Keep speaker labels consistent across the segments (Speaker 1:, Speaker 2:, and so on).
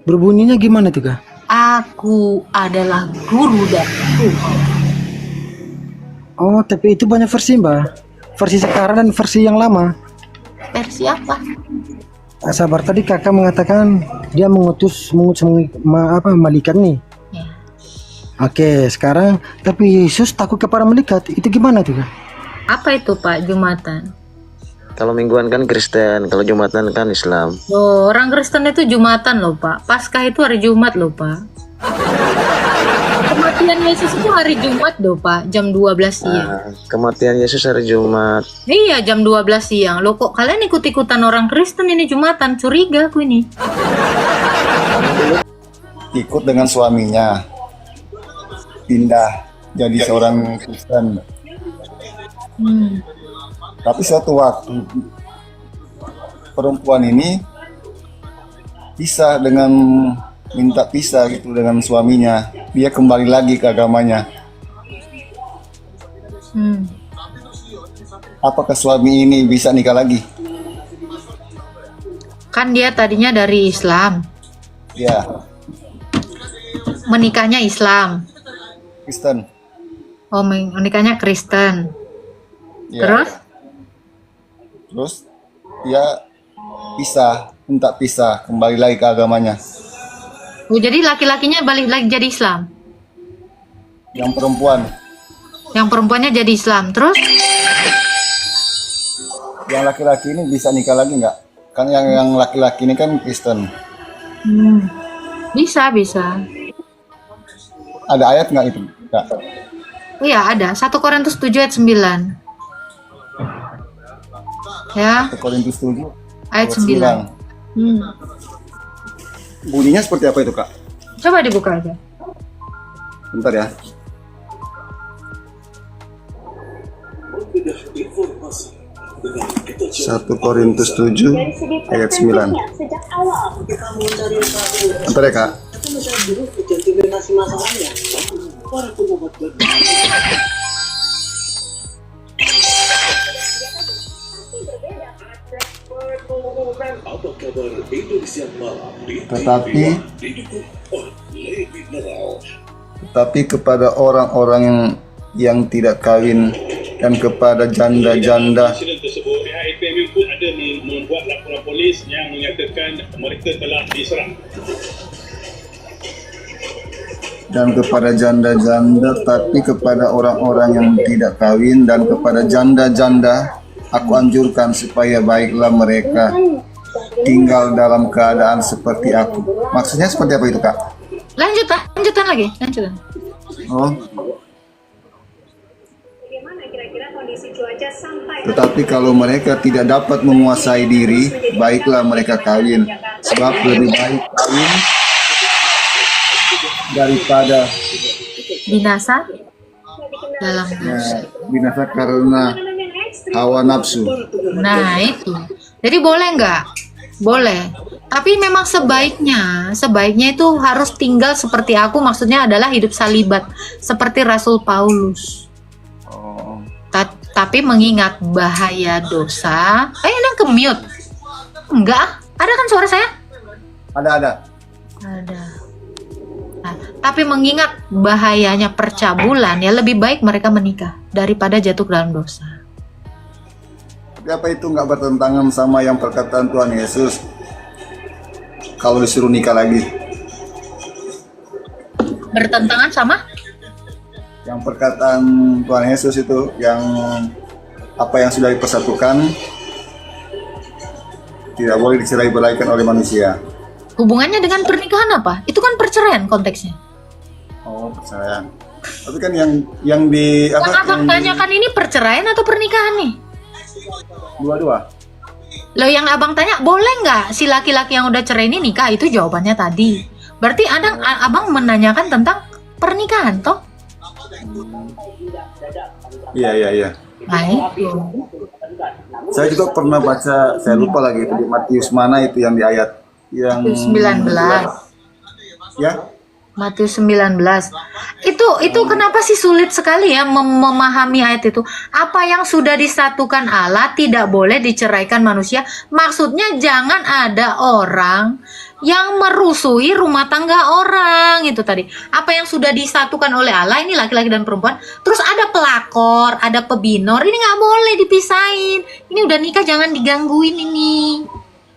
Speaker 1: Berbunyinya gimana tuh Kak?
Speaker 2: Aku adalah guru dan Tuhan.
Speaker 1: Oh, tapi itu banyak versi Mbak. Versi sekarang dan versi yang lama.
Speaker 2: Versi apa?
Speaker 1: Sabar, tadi Kakak mengatakan dia mengutus malaikat nih.
Speaker 2: Ya.
Speaker 1: Oke, sekarang tapi Yesus takut kepada malaikat. Itu gimana tuh Kak?
Speaker 2: Apa itu Pak, Jumatan?
Speaker 3: Kalau mingguan kan Kristen, kalau Jumatan kan Islam.
Speaker 2: Loh, orang Kristen itu Jumatan loh Pak. Paskah itu hari Jumat loh Pak. Kematian Yesus itu hari Jumat loh Pak, jam 12 siang.
Speaker 3: Kematian Yesus hari Jumat.
Speaker 2: Iya, jam 12 siang. Loh kok kalian ikut-ikutan orang Kristen ini Jumatan? Curiga aku ini.
Speaker 4: Ikut dengan suaminya, pindah jadi seorang Kristen. Tapi suatu waktu perempuan ini pisah dengan minta pisah gitu dengan suaminya. Dia kembali lagi ke agamanya. Apakah suami ini bisa nikah lagi?
Speaker 2: Kan dia tadinya dari Islam.
Speaker 4: Ya,
Speaker 2: Menikahnya Islam.
Speaker 4: Kristen.
Speaker 2: Oh, menikahnya Kristen.
Speaker 4: Ya. Terus dia pisah, minta pisah, kembali lagi ke agamanya.
Speaker 2: Oh, jadi laki-lakinya balik lagi jadi Islam.
Speaker 4: Yang perempuan,
Speaker 2: Yang perempuannya jadi Islam. Terus?
Speaker 4: yang laki-laki ini bisa nikah lagi nggak? Kan yang laki-laki ini kan Kristen.
Speaker 2: Bisa.
Speaker 4: Ada ayat nggak itu? Nggak.
Speaker 2: Iya, ada. 1 Korintus 7 ayat 9. Ya,
Speaker 4: 1 Korintus 7
Speaker 2: ayat 9.
Speaker 4: Bunyinya seperti apa itu, Kak?
Speaker 2: Coba dibuka aja.
Speaker 4: Bentar ya. Satu Korintus 7 ayat 9. Bentar ya, Kak. Tetapi kepada orang-orang yang tidak kawin dan kepada janda-janda
Speaker 5: Insiden tersebut, pihak APM pun ada membuat laporan polis yang menyatakan mereka telah diserang.
Speaker 4: dan kepada janda-janda, tapi kepada orang-orang yang tidak kawin dan kepada janda-janda aku anjurkan supaya baiklah mereka tinggal dalam keadaan seperti aku. Maksudnya seperti apa itu, Kak?
Speaker 2: Lanjutan lagi.
Speaker 4: Oh. Tetapi kalau mereka tidak dapat menguasai diri, baiklah mereka kawin. Sebab lebih baik kawin daripada
Speaker 2: Binasa dalam dosa.
Speaker 4: binasa karena hawa nafsu.
Speaker 2: Nah, itu. Jadi boleh nggak? Boleh. Tapi memang sebaiknya itu harus tinggal seperti aku, maksudnya adalah hidup salibat seperti Rasul Paulus.
Speaker 4: Oh.
Speaker 2: Tapi mengingat bahaya dosa. Yang ke-mute. Enggak, ada kan suara saya?
Speaker 4: Ada.
Speaker 2: Nah, tapi mengingat bahayanya percabulan, ya lebih baik mereka menikah daripada jatuh ke dalam dosa.
Speaker 4: Tapi apa itu nggak bertentangan sama yang perkataan Tuhan Yesus? Kalau disuruh nikah lagi,
Speaker 2: Bertentangan sama?
Speaker 4: yang perkataan Tuhan Yesus itu, yang apa yang sudah dipersatukan tidak boleh dicerai beraikan oleh manusia.
Speaker 2: Hubungannya dengan pernikahan apa? Itu kan perceraian konteksnya.
Speaker 4: Oh, percaya. Tapi kan yang di
Speaker 2: Yang
Speaker 4: apa?
Speaker 2: abang tanyakan ini perceraian atau pernikahan nih?
Speaker 4: Dua-dua.
Speaker 2: Loh, yang abang tanya boleh nggak si laki-laki yang udah cerai ini nikah? Itu jawabannya tadi. Berarti abang menanyakan tentang pernikahan toh?
Speaker 4: Iya.
Speaker 2: Nah itu.
Speaker 4: Saya juga pernah baca, saya lupa lagi itu di Matius mana itu yang di ayat yang
Speaker 2: 19.
Speaker 4: Ya,
Speaker 2: Matius 19. Itu kenapa sih sulit sekali ya memahami ayat itu? Apa yang sudah disatukan Allah tidak boleh diceraikan manusia. Maksudnya jangan ada orang yang merusuhi rumah tangga orang itu tadi. Apa yang sudah disatukan oleh Allah ini laki-laki dan perempuan. Terus ada pelakor, ada pebinor. Ini nggak boleh dipisahin. Ini udah nikah jangan digangguin ini.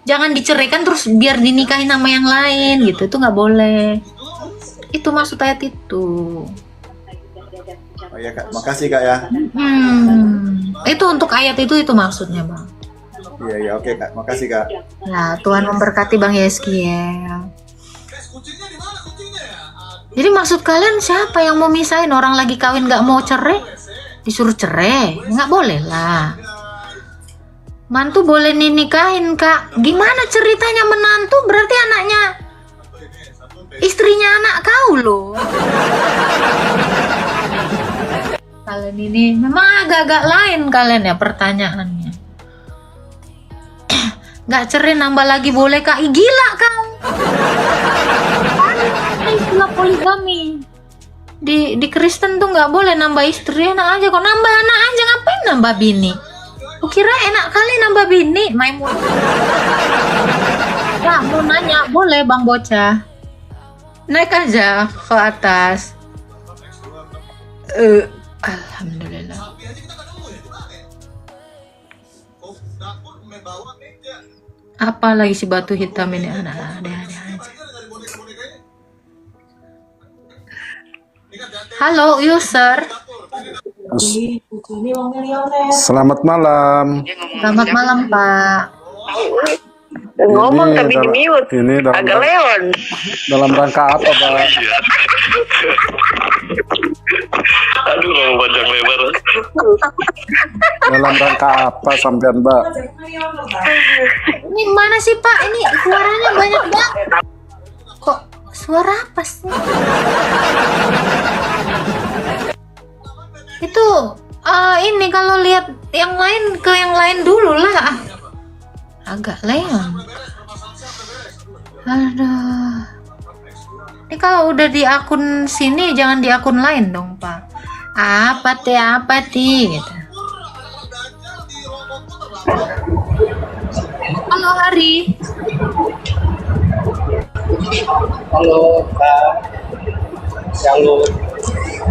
Speaker 2: Jangan diceraikan terus biar dinikahin sama yang lain gitu. Itu nggak boleh. Itu maksud ayat itu.
Speaker 4: Oh ya Kak, makasih Kak ya.
Speaker 2: Itu untuk ayat itu maksudnya Bang.
Speaker 4: Iya, oke Kak, makasih Kak.
Speaker 2: Nah, Tuhan memberkati Bang Yeskiel. Jadi maksud kalian siapa yang mau misahin? Orang lagi kawin nggak mau cerai, disuruh cerai? Nggak boleh lah. Mantu boleh dinikahin Kak. Gimana ceritanya menantu? Berarti anaknya istrinya anak kau loh. Kalian ini memang agak-agak lain kalian ya pertanyaannya. Nggak cerai nambah lagi boleh Kak? Ih, gila kau. Istilah poligami di Kristen tuh nggak boleh nambah istri, enak aja kok nambah anak aja, ngapain nambah bini? Kukira enak kali nambah bini. Maimun. Nah, mau nanya boleh Bang Bocah? Naik aja ke atas. Alhamdulillah. Apa lagi si batu hitam ini? Ada aja. Halo user.
Speaker 6: Selamat malam.
Speaker 2: Selamat malam Pak.
Speaker 7: Ngomong tapi di mute.
Speaker 6: Ini
Speaker 7: Agak leon.
Speaker 6: dalam rangka apa, Pak?
Speaker 7: Aduh, ngomong panjang lebar.
Speaker 6: Dalam rangka apa sampean, Mbak?
Speaker 2: Ini mana sih Pak? Ini suaranya banyak banget. Kok suara apa sih? Itu ini kalau lihat yang lain ke yang lain dulu lah. Agak leon. Aduh. Ini kalau udah di akun sini jangan di akun lain dong Pak. Apa ti gitu. Halo Hari.
Speaker 8: Halo Kak.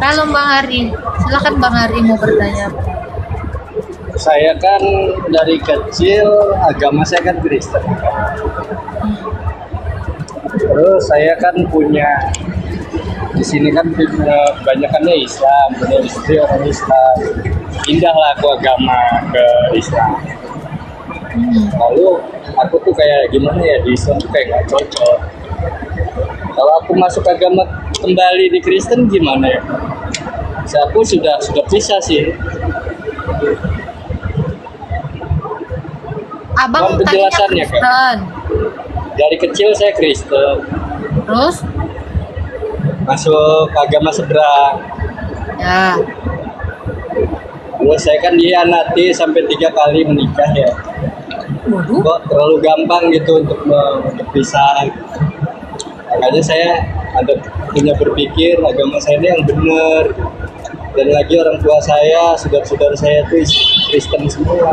Speaker 2: Halo Bang Hari. Silakan Bang Hari mau bertanya.
Speaker 8: Saya kan dari kecil agama saya kan Kristen. Terus saya kan punya di sini kan kebanyakannya Islam, punya istri orang Islam. Pindahlah aku agama ke Islam. Lalu aku tuh kayak gimana ya, di Islam tuh kayak nggak cocok. Kalau aku masuk agama kembali di Kristen gimana ya? Aku sudah bisa sih.
Speaker 2: Abang
Speaker 8: Mohon penjelasannya,
Speaker 2: tadinya
Speaker 8: Kak.
Speaker 2: Kristen.
Speaker 8: Dari kecil saya Kristen,
Speaker 2: Terus?
Speaker 8: masuk agama seberang.
Speaker 2: Ya.
Speaker 8: Terus saya kan dihianati sampai 3 kali menikah ya.
Speaker 2: Waduh.
Speaker 8: Kok terlalu gampang gitu untuk berpisah. Makanya saya punya berpikir agama saya ini yang benar. Dan lagi orang tua saya, saudara-saudara saya itu Kristen semua.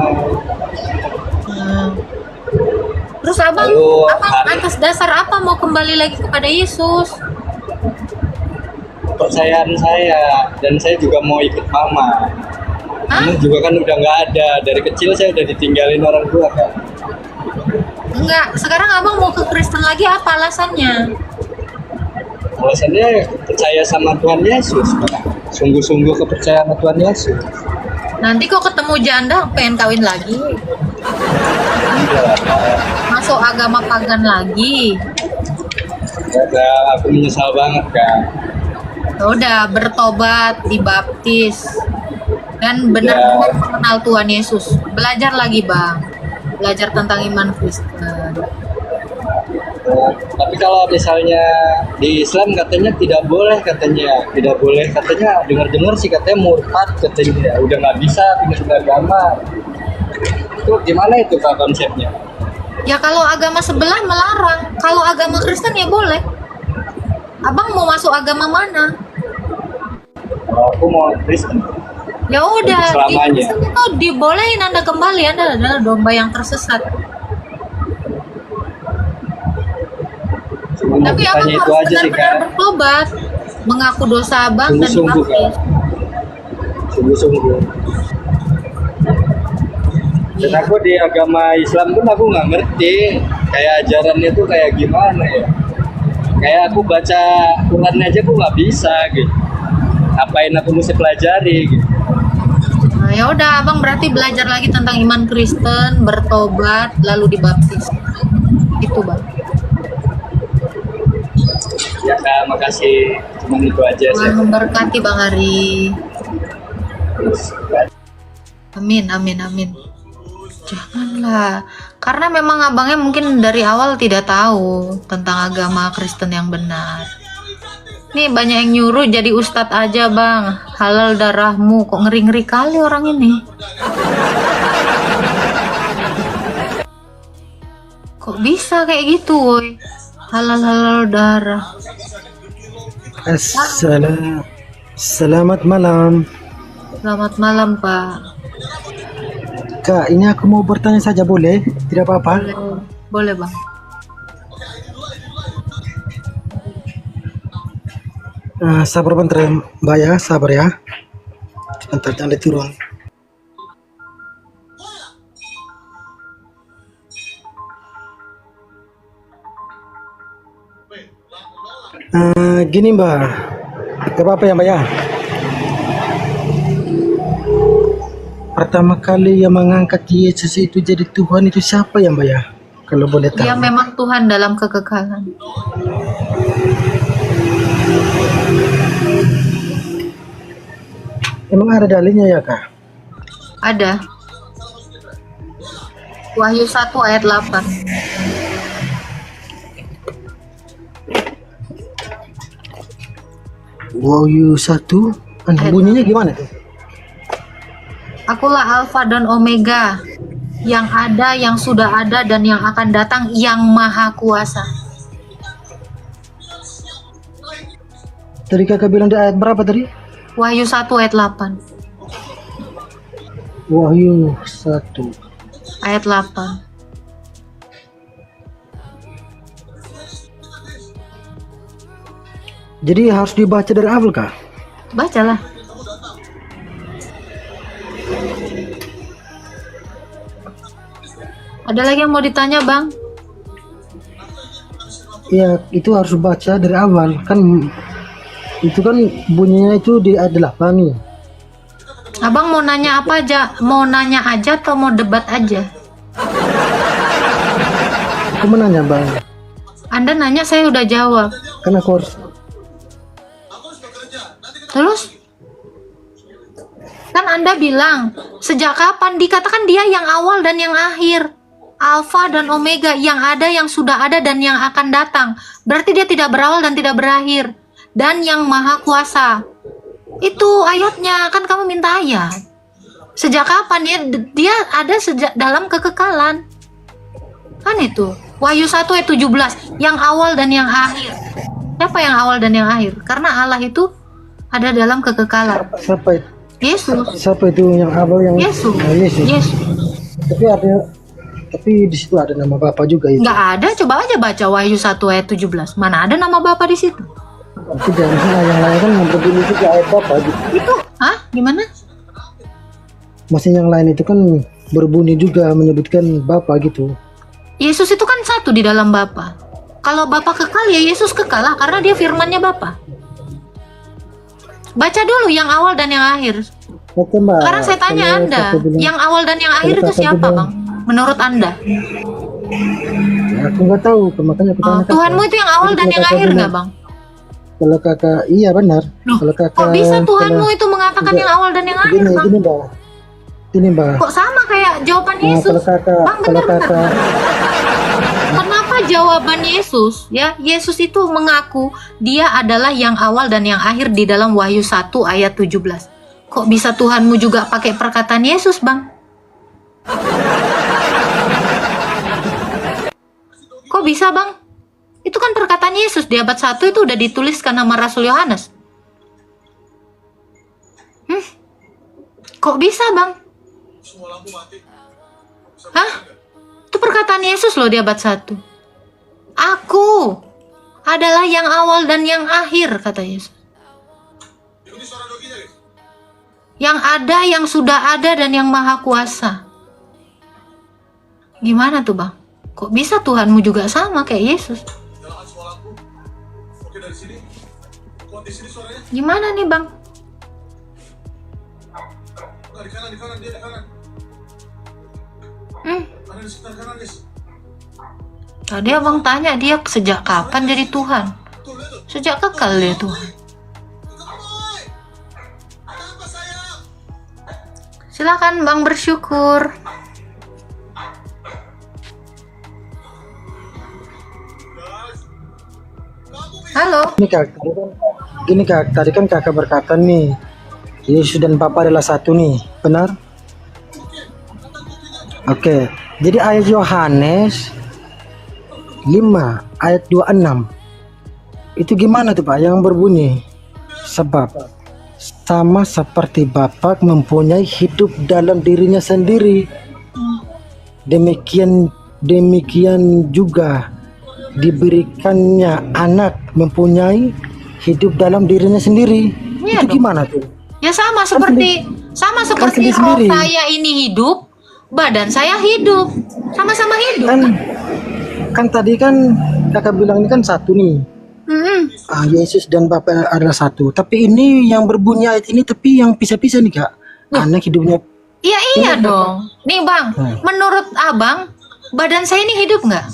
Speaker 2: Terus abang atas dasar apa mau kembali lagi kepada Yesus?
Speaker 8: Kepercayaan saya, dan saya juga mau ikut mama. Mama juga kan udah nggak ada. Dari kecil saya udah ditinggalin orang tua kan.
Speaker 2: Enggak, sekarang abang mau ke Kristen lagi apa alasannya?
Speaker 8: Alasannya percaya sama Tuhan Yesus, sungguh-sungguh kepercayaan sama Tuhan Yesus.
Speaker 2: Nanti kok ketemu janda pengen kawin lagi? Masuk agama pagan lagi?
Speaker 8: Ya, aku menyesal banget kan.
Speaker 2: Ya udah, bertobat, dibaptis, dan benar-benar mengenal Tuhan Yesus. Belajar lagi bang, belajar tentang iman Kristen.
Speaker 8: Tapi kalau misalnya di Islam katanya tidak boleh dengar-dengar sih katanya murtad katanya, udah nggak bisa pindah agama. Itu gimana itu Kak konsepnya?
Speaker 2: Ya kalau agama sebelah melarang, kalau agama Kristen ya boleh. Abang mau masuk agama mana?
Speaker 8: Kalau aku mau Kristen.
Speaker 2: Ya udah,
Speaker 8: Selamanya.
Speaker 2: itu dibolehin Anda kembali. Anda adalah domba yang tersesat.
Speaker 8: Cuma mau
Speaker 2: Tapi abang
Speaker 8: bertanya itu
Speaker 2: harus
Speaker 8: aja sih
Speaker 2: benar-benar
Speaker 8: Kak.
Speaker 2: bertobat, mengaku dosa abang dan
Speaker 8: Sungguh-sungguh,
Speaker 2: dibaptis.
Speaker 8: Sungguh-sungguh. Dan aku di agama Islam pun aku nggak ngerti kayak ajarannya tuh kayak gimana ya. Kayak aku baca Quran aja aku nggak bisa gitu. Ngapain aku mesti pelajari gitu.
Speaker 2: Nah, ya udah, abang berarti belajar lagi tentang iman Kristen, bertobat, lalu dibaptis. Itu bang.
Speaker 8: Ya Kak, makasih. Cuman itu aja sih.
Speaker 2: Tuhan memberkati Bang Ari. Amin, amin, amin. Janganlah, karena memang abangnya mungkin dari awal tidak tahu tentang agama Kristen yang benar. Nih banyak yang nyuruh jadi ustadz aja bang, halal darahmu. Kok ngeri-ngeri kali orang ini. Kok bisa kayak gitu woy? Halal darah.
Speaker 1: Selamat malam.
Speaker 2: Selamat malam Pak.
Speaker 1: Kak, ini aku mau bertanya saja boleh? Tidak apa-apa?
Speaker 2: Boleh bang.
Speaker 1: Sabar bentar Mbak ya, sabar ya. Sebentar jangan turun. Gini Mbak, gak apa-apa ya Mbak ya. Pertama kali yang mengangkat Yesus itu jadi Tuhan itu siapa ya Mbak ya? Kalau boleh tahu.
Speaker 2: Dia memang Tuhan dalam kekekalan.
Speaker 1: Emang ada dalilnya ya Kak?
Speaker 2: Ada. Wahyu 1 ayat 8.
Speaker 1: Wahyu 1, bunyinya gimana tuh?
Speaker 2: Akulah Alfa dan Omega, yang ada, yang sudah ada, dan yang akan datang, yang maha kuasa.
Speaker 1: Tadi kakak bilang di ayat berapa tadi?
Speaker 2: Wahyu 1 ayat 8.
Speaker 1: Wahyu 1
Speaker 2: Ayat 8.
Speaker 1: Jadi harus dibaca dari awal Kak?
Speaker 2: Bacalah. Ada lagi yang mau ditanya bang?
Speaker 1: Iya, itu harus baca dari awal kan. Itu kan bunyinya itu di ayat 8 nih.
Speaker 2: Abang mau nanya apa aja? Mau nanya aja atau mau debat aja?
Speaker 1: Aku menanya Bang,
Speaker 2: Anda nanya, saya udah jawab.
Speaker 1: kan aku harus.
Speaker 2: Terus? Kan Anda bilang, sejak kapan? Dikatakan dia yang awal dan yang akhir. Alfa dan Omega, yang ada, yang sudah ada, dan yang akan datang. Berarti dia tidak berawal dan tidak berakhir. Dan yang maha kuasa. Itu ayatnya, kan kamu minta ayat. Sejak kapan dia ada sejak dalam kekekalan. Kan itu. Wahyu 1 ayat 17, yang awal dan yang akhir. Siapa yang awal dan yang akhir? Karena Allah itu ada dalam kekekalan.
Speaker 1: Siapa itu?
Speaker 2: Yesus.
Speaker 1: Siapa itu yang awal yang
Speaker 2: Yesus.
Speaker 1: Yesus.
Speaker 2: Yesus.
Speaker 1: Tapi di situ ada nama Bapa juga itu.
Speaker 2: Nggak ada, coba aja baca Wahyu 1 ayat 17. Mana ada nama Bapa di situ?
Speaker 1: Tapi jangan salah, yang lain kan yang berbunyi juga ayat Bapa gitu.
Speaker 2: Itu, hah? Gimana?
Speaker 1: Maksudnya yang lain itu kan berbunyi juga menyebutkan Bapa gitu.
Speaker 2: Yesus itu kan satu di dalam Bapa. Kalau Bapa kekal ya Yesus kekal lah, karena dia firmannya Bapa. Baca dulu yang awal dan yang akhir.
Speaker 1: Oke Mbak.
Speaker 2: Sekarang saya tanya
Speaker 1: kalau
Speaker 2: Anda,
Speaker 1: kakak bilang-
Speaker 2: yang awal dan yang akhir itu
Speaker 1: kakak
Speaker 2: siapa
Speaker 1: bilang-
Speaker 2: Bang? Menurut Anda?
Speaker 1: Ya, aku nggak tahu, makanya aku tanya kakak.
Speaker 2: Tuhanmu itu yang awal
Speaker 1: Jadi
Speaker 2: dan
Speaker 1: kalau
Speaker 2: yang
Speaker 1: kakak
Speaker 2: akhir
Speaker 1: bilang-
Speaker 2: nggak Bang?
Speaker 1: Kalau kakak, iya benar.
Speaker 2: Loh,
Speaker 1: Kalau kakak,
Speaker 2: kok bisa Tuhanmu
Speaker 1: kalau-
Speaker 2: itu mengatakan
Speaker 1: Enggak.
Speaker 2: yang awal dan yang akhir
Speaker 1: Gini,
Speaker 2: Bang?
Speaker 1: gini Mbak. Gini Mbak.
Speaker 2: Kok sama kayak jawaban
Speaker 1: Nah,
Speaker 2: Yesus?
Speaker 1: kalau kakak,
Speaker 2: Bang,
Speaker 1: kalau
Speaker 2: benar.
Speaker 1: kakak,
Speaker 2: Kenapa jawaban Yesus? Ya, Yesus itu mengaku dia adalah yang awal dan yang akhir di dalam Wahyu 1 ayat 17. Kok bisa Tuhanmu juga pakai perkataan Yesus, Bang? Kok bisa, Bang? Itu kan perkataan Yesus di abad 1 itu udah dituliskan nama Rasul Yohanes. Kok bisa, Bang? Hah? Itu perkataan Yesus loh di abad 1. Aku adalah yang awal dan yang akhir, kata Yesus. Yang ada, yang sudah ada, dan yang maha kuasa. Gimana tuh, Bang? Kok bisa Tuhanmu juga sama kayak Yesus? Gimana nih, Bang? Tadi abang tanya dia sejak kapan jadi Tuhan? Sejak kekal dia Tuhan. Silakan Bang bersyukur. Halo.
Speaker 1: Gini kak, tadi kan kakak berkata nih, Yesus dan Bapa adalah satu nih, benar? Oke, jadi ayat Yohanes 5 ayat 26 itu gimana tuh Pak yang berbunyi? Sebab sama seperti Bapa mempunyai hidup dalam dirinya sendiri, demikian juga diberikannya anak mempunyai hidup dalam dirinya sendiri.
Speaker 2: Iya
Speaker 1: Itu
Speaker 2: dong.
Speaker 1: gimana tuh?
Speaker 2: Ya sama seperti roh
Speaker 1: sendiri-sendiri.
Speaker 2: saya ini hidup, badan saya hidup, sama-sama hidup.
Speaker 1: Kan tadi kan kakak bilang ini kan satu nih. Yesus dan Bapa adalah satu. Tapi ini yang berbunyi ayat ini tapi yang pisah-pisah nih kak. Anak hidupnya
Speaker 2: Iya dong. Nih Bang, menurut Abang, badan saya ini hidup nggak?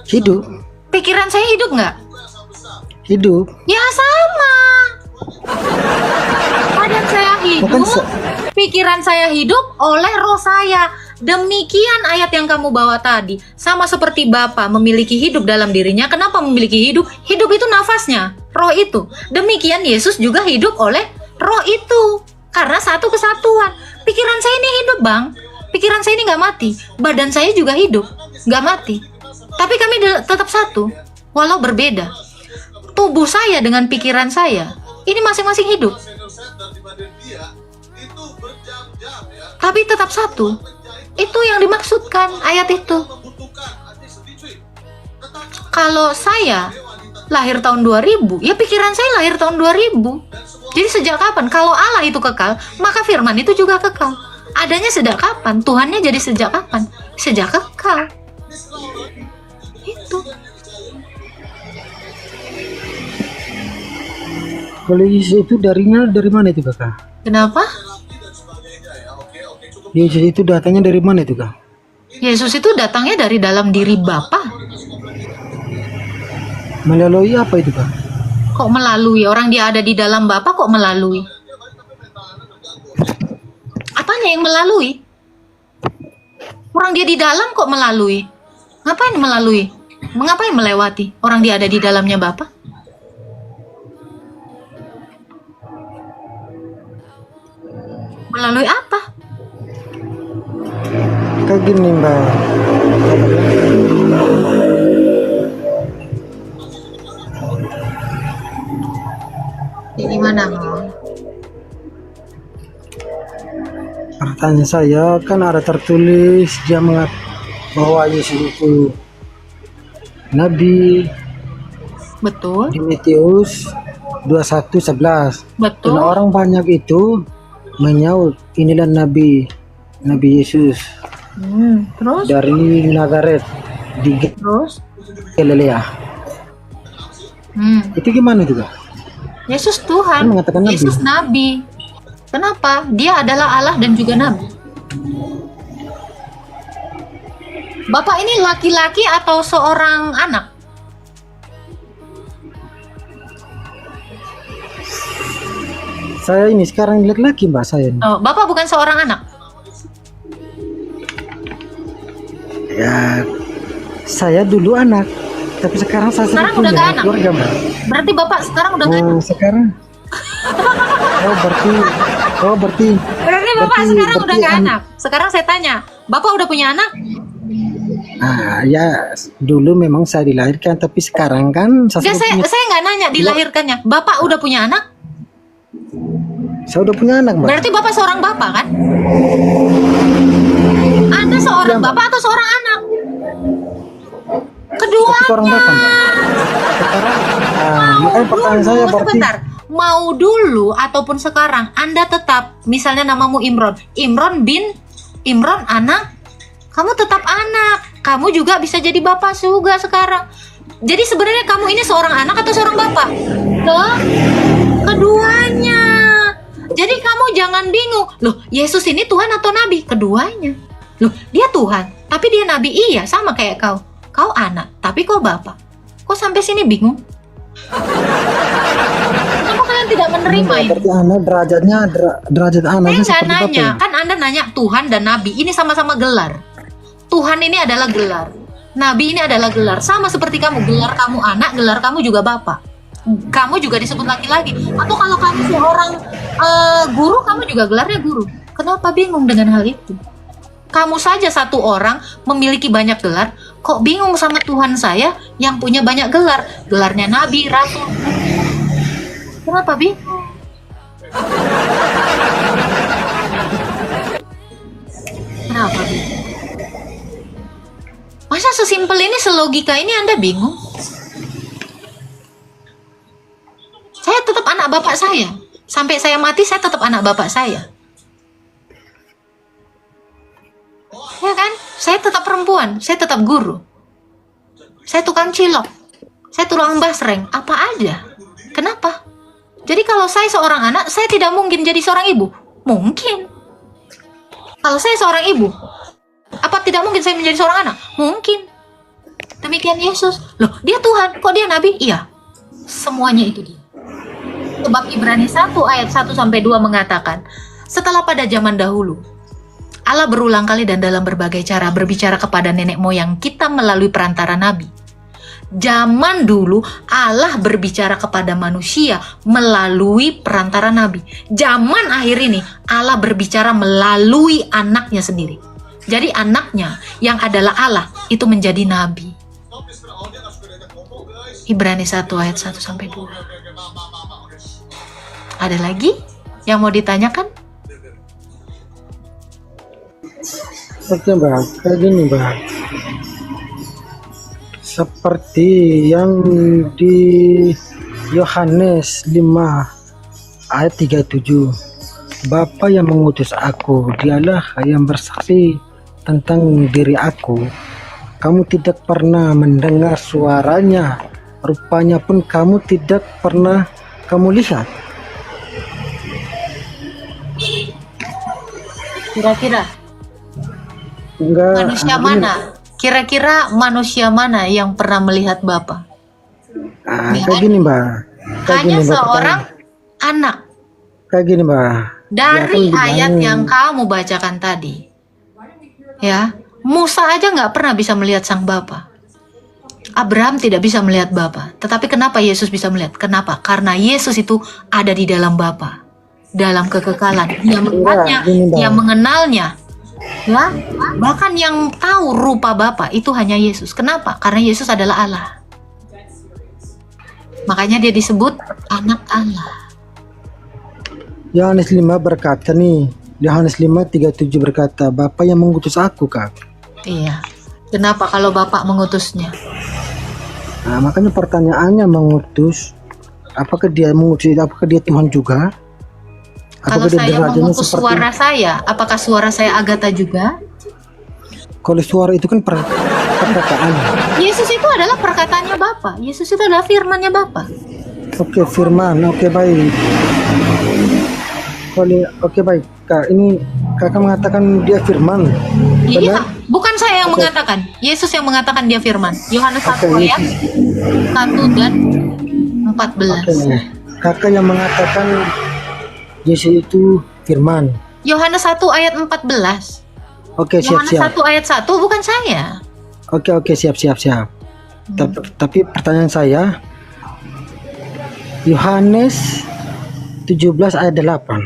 Speaker 1: hidup.
Speaker 2: Pikiran saya hidup nggak?
Speaker 1: Hidup.
Speaker 2: Ya sama. Badan saya hidup,
Speaker 1: Bukan
Speaker 2: pikiran saya hidup oleh roh saya. Demikian ayat yang kamu bawa tadi. Sama seperti Bapa memiliki hidup dalam dirinya. Kenapa memiliki hidup? Hidup itu nafasnya, roh itu. Demikian Yesus juga hidup oleh roh itu. Karena satu kesatuan. Pikiran saya ini hidup, Bang. Pikiran saya ini nggak mati. Badan saya juga hidup, nggak mati. Tapi kami tetap satu, walau berbeda. Tubuh saya dengan pikiran saya, ini masing-masing hidup. Tapi tetap satu. Itu yang dimaksudkan ayat itu. Kalau saya lahir tahun 2000, ya pikiran saya lahir tahun 2000. Jadi sejak kapan? Kalau Allah itu kekal, maka firman itu juga kekal. Adanya sejak kapan? Tuhannya jadi sejak kapan? Sejak kekal. Itu.
Speaker 1: Kalau Yesus itu dari mana itu kakak?
Speaker 2: Kenapa?
Speaker 1: Yesus itu datangnya dari mana itu kak?
Speaker 2: Yesus itu datangnya dari dalam diri Bapa.
Speaker 1: Melalui apa itu kak?
Speaker 2: Kok melalui? Orang dia ada di dalam Bapa kok melalui? Apanya yang melalui? Orang dia di dalam kok melalui? Ngapain melalui? Mengapain melewati? Orang dia ada di dalamnya Bapa? Melalui apa?
Speaker 1: Kayak gini mbak.
Speaker 2: Ini mana Bang?
Speaker 1: Pertanyaan saya kan ada tertulis dia bahwa Yesus itu Nabi
Speaker 2: Betul,
Speaker 1: di Matius 21:11.
Speaker 2: betul.
Speaker 1: Dan orang banyak itu menyaut inilah Nabi Yesus
Speaker 2: Terus,
Speaker 1: dari Nazaret di
Speaker 2: terus.
Speaker 1: Galilea. Itu gimana juga?
Speaker 2: Yesus Tuhan,
Speaker 1: Kan mengatakan Nabi.
Speaker 2: Yesus Nabi. Kenapa? Dia adalah Allah dan juga Nabi. Bapak ini laki-laki atau seorang anak?
Speaker 1: Saya ini sekarang lihat lagi mbak saya ini.
Speaker 2: Oh, Bapak bukan seorang anak.
Speaker 1: Ya, saya dulu anak, tapi sekarang saya sudah
Speaker 2: Sekarang udah
Speaker 1: punya
Speaker 2: nggak anak?
Speaker 1: keluarga mbak.
Speaker 2: Berarti Bapak sekarang udah nggak anak.
Speaker 1: Sekarang. Berarti.
Speaker 2: Berarti Bapak
Speaker 1: berarti-
Speaker 2: sekarang udah
Speaker 1: berarti
Speaker 2: nggak anak. Sekarang saya tanya, Bapak udah punya anak?
Speaker 1: Ah, ya dulu memang saya dilahirkan, tapi sekarang kan
Speaker 2: Enggak, saya nggak nanya dilahirkannya. Bapak udah punya anak?
Speaker 1: saya udah punya anak, Mbak.
Speaker 2: Berarti Bapak seorang bapak kan? Anda seorang bapak atau seorang anak?
Speaker 1: Tapi seorang
Speaker 2: Keduanya.
Speaker 1: bapak, Mbak. Sekarang, makanya pertanyaan saya berarti
Speaker 2: Sebentar. Mau dulu ataupun sekarang Anda tetap, misalnya namamu Imron. Imron bin Imron anak. Kamu tetap anak. Kamu juga bisa jadi bapak juga sekarang. Jadi sebenarnya kamu ini seorang anak atau seorang bapak? Keduanya. Jadi kamu jangan bingung. Loh, Yesus ini Tuhan atau nabi? Keduanya. Loh, dia Tuhan, tapi dia nabi. Iya, sama kayak kau. Kau anak, tapi kau bapak. Kok sampai sini bingung? Kenapa kalian tidak menerima ini?
Speaker 1: berarti anak derajat
Speaker 2: Saya
Speaker 1: anaknya
Speaker 2: nggak
Speaker 1: seperti bapak.
Speaker 2: nanya,
Speaker 1: Ya?
Speaker 2: kan Anda nanya Tuhan dan Nabi, ini sama-sama gelar. Tuhan ini adalah gelar, Nabi ini adalah gelar, sama seperti kamu, gelar kamu anak, gelar kamu juga bapak. Kamu juga disebut laki-laki. Atau kalau kamu seorang guru, kamu juga gelarnya guru. Kenapa bingung dengan hal itu? Kamu saja satu orang memiliki banyak gelar, kok bingung sama Tuhan saya yang punya banyak gelar? Gelarnya Nabi, Rasul. Kenapa bingung? Kenapa bingung? Masa sesimpel ini, selogika ini Anda bingung? Saya tetap anak bapak saya. Sampai saya mati, saya tetap anak bapak saya. Ya kan? Saya tetap perempuan, saya tetap guru. Saya tukang cilok. Saya tukang basreng, apa aja. Kenapa? Jadi kalau saya seorang anak, saya tidak mungkin jadi seorang ibu. Mungkin. Kalau saya seorang ibu, apa tidak mungkin saya menjadi seorang anak? Mungkin. Demikian Yesus. Loh, dia Tuhan, kok dia nabi? Iya. Semuanya itu dia. Sebab Ibrani 1 ayat 1 sampai 2 mengatakan, setelah pada zaman dahulu, Allah berulang kali dan dalam berbagai cara berbicara kepada nenek moyang kita melalui perantara nabi. Zaman dulu Allah berbicara kepada manusia melalui perantara nabi. Zaman akhir ini Allah berbicara melalui anaknya sendiri. Jadi anaknya yang adalah Allah itu menjadi nabi. Ibrani 1 ayat 1 sampai 2. Ada lagi yang mau ditanyakan?
Speaker 1: Oke, Mbak, kayak gini, Mbak. Seperti yang di Yohanes 5 ayat 37. Bapa yang mengutus aku, dialah yang bersaksi tentang diri aku. Kamu tidak pernah mendengar suaranya, rupanya pun kamu tidak pernah kamu lihat.
Speaker 2: Kira-kira
Speaker 1: Enggak,
Speaker 2: manusia mana? Kira-kira manusia mana yang pernah melihat Bapa?
Speaker 1: kayak gini, Mbak. Kayak
Speaker 2: Hanya
Speaker 1: gini, Mbak,
Speaker 2: seorang anak.
Speaker 1: kayak gini, Mbak.
Speaker 2: Dari
Speaker 1: Dia kan
Speaker 2: ayat
Speaker 1: dibangun.
Speaker 2: yang kamu bacakan tadi, ya, Musa aja nggak pernah bisa melihat sang Bapa. Abraham tidak bisa melihat Bapa. Tetapi kenapa Yesus bisa melihat? Kenapa? Karena Yesus itu ada di dalam Bapa, dalam kekekalan. Dia melihatnya,
Speaker 1: gini, Mbak.
Speaker 2: dia mengenalnya. Ya, bahkan yang tahu rupa Bapa itu hanya Yesus. Kenapa? Karena Yesus adalah Allah. Makanya dia disebut anak Allah.
Speaker 1: Yohanes 5 berkata nih, Yohanes 5:37 berkata, Bapa yang mengutus aku, Kak.
Speaker 2: Iya. Kenapa kalau Bapak mengutusnya?
Speaker 1: Nah, makanya pertanyaannya mengutus, apakah dia mengutus, apakah dia Tuhan juga?
Speaker 2: Kalau
Speaker 1: Apakah dia
Speaker 2: saya
Speaker 1: derajatnya
Speaker 2: mengutus
Speaker 1: seperti,
Speaker 2: suara saya, apakah suara saya Agatha juga?
Speaker 1: kalau suara itu kan perkataan.
Speaker 2: Yesus itu adalah perkataannya Bapa. Yesus itu adalah firman-Nya Bapa.
Speaker 1: Oke, firman. Oke, baik. Oke, baik. Kak, ini Kakak mengatakan dia firman.
Speaker 2: Iya, bukan saya yang mengatakan. Yesus yang mengatakan dia firman. Yohanes 1
Speaker 1: Oke,
Speaker 2: ayat 1 dan 14.
Speaker 1: Oke. Kakak yang mengatakan Yesus itu firman.
Speaker 2: Yohanes 1 ayat 14.
Speaker 1: Oke,
Speaker 2: Yohanes
Speaker 1: siap-siap.
Speaker 2: 1 ayat 1 bukan saya.
Speaker 1: Oke, siap. Tapi pertanyaan saya, Yohanes 17 ayat 8.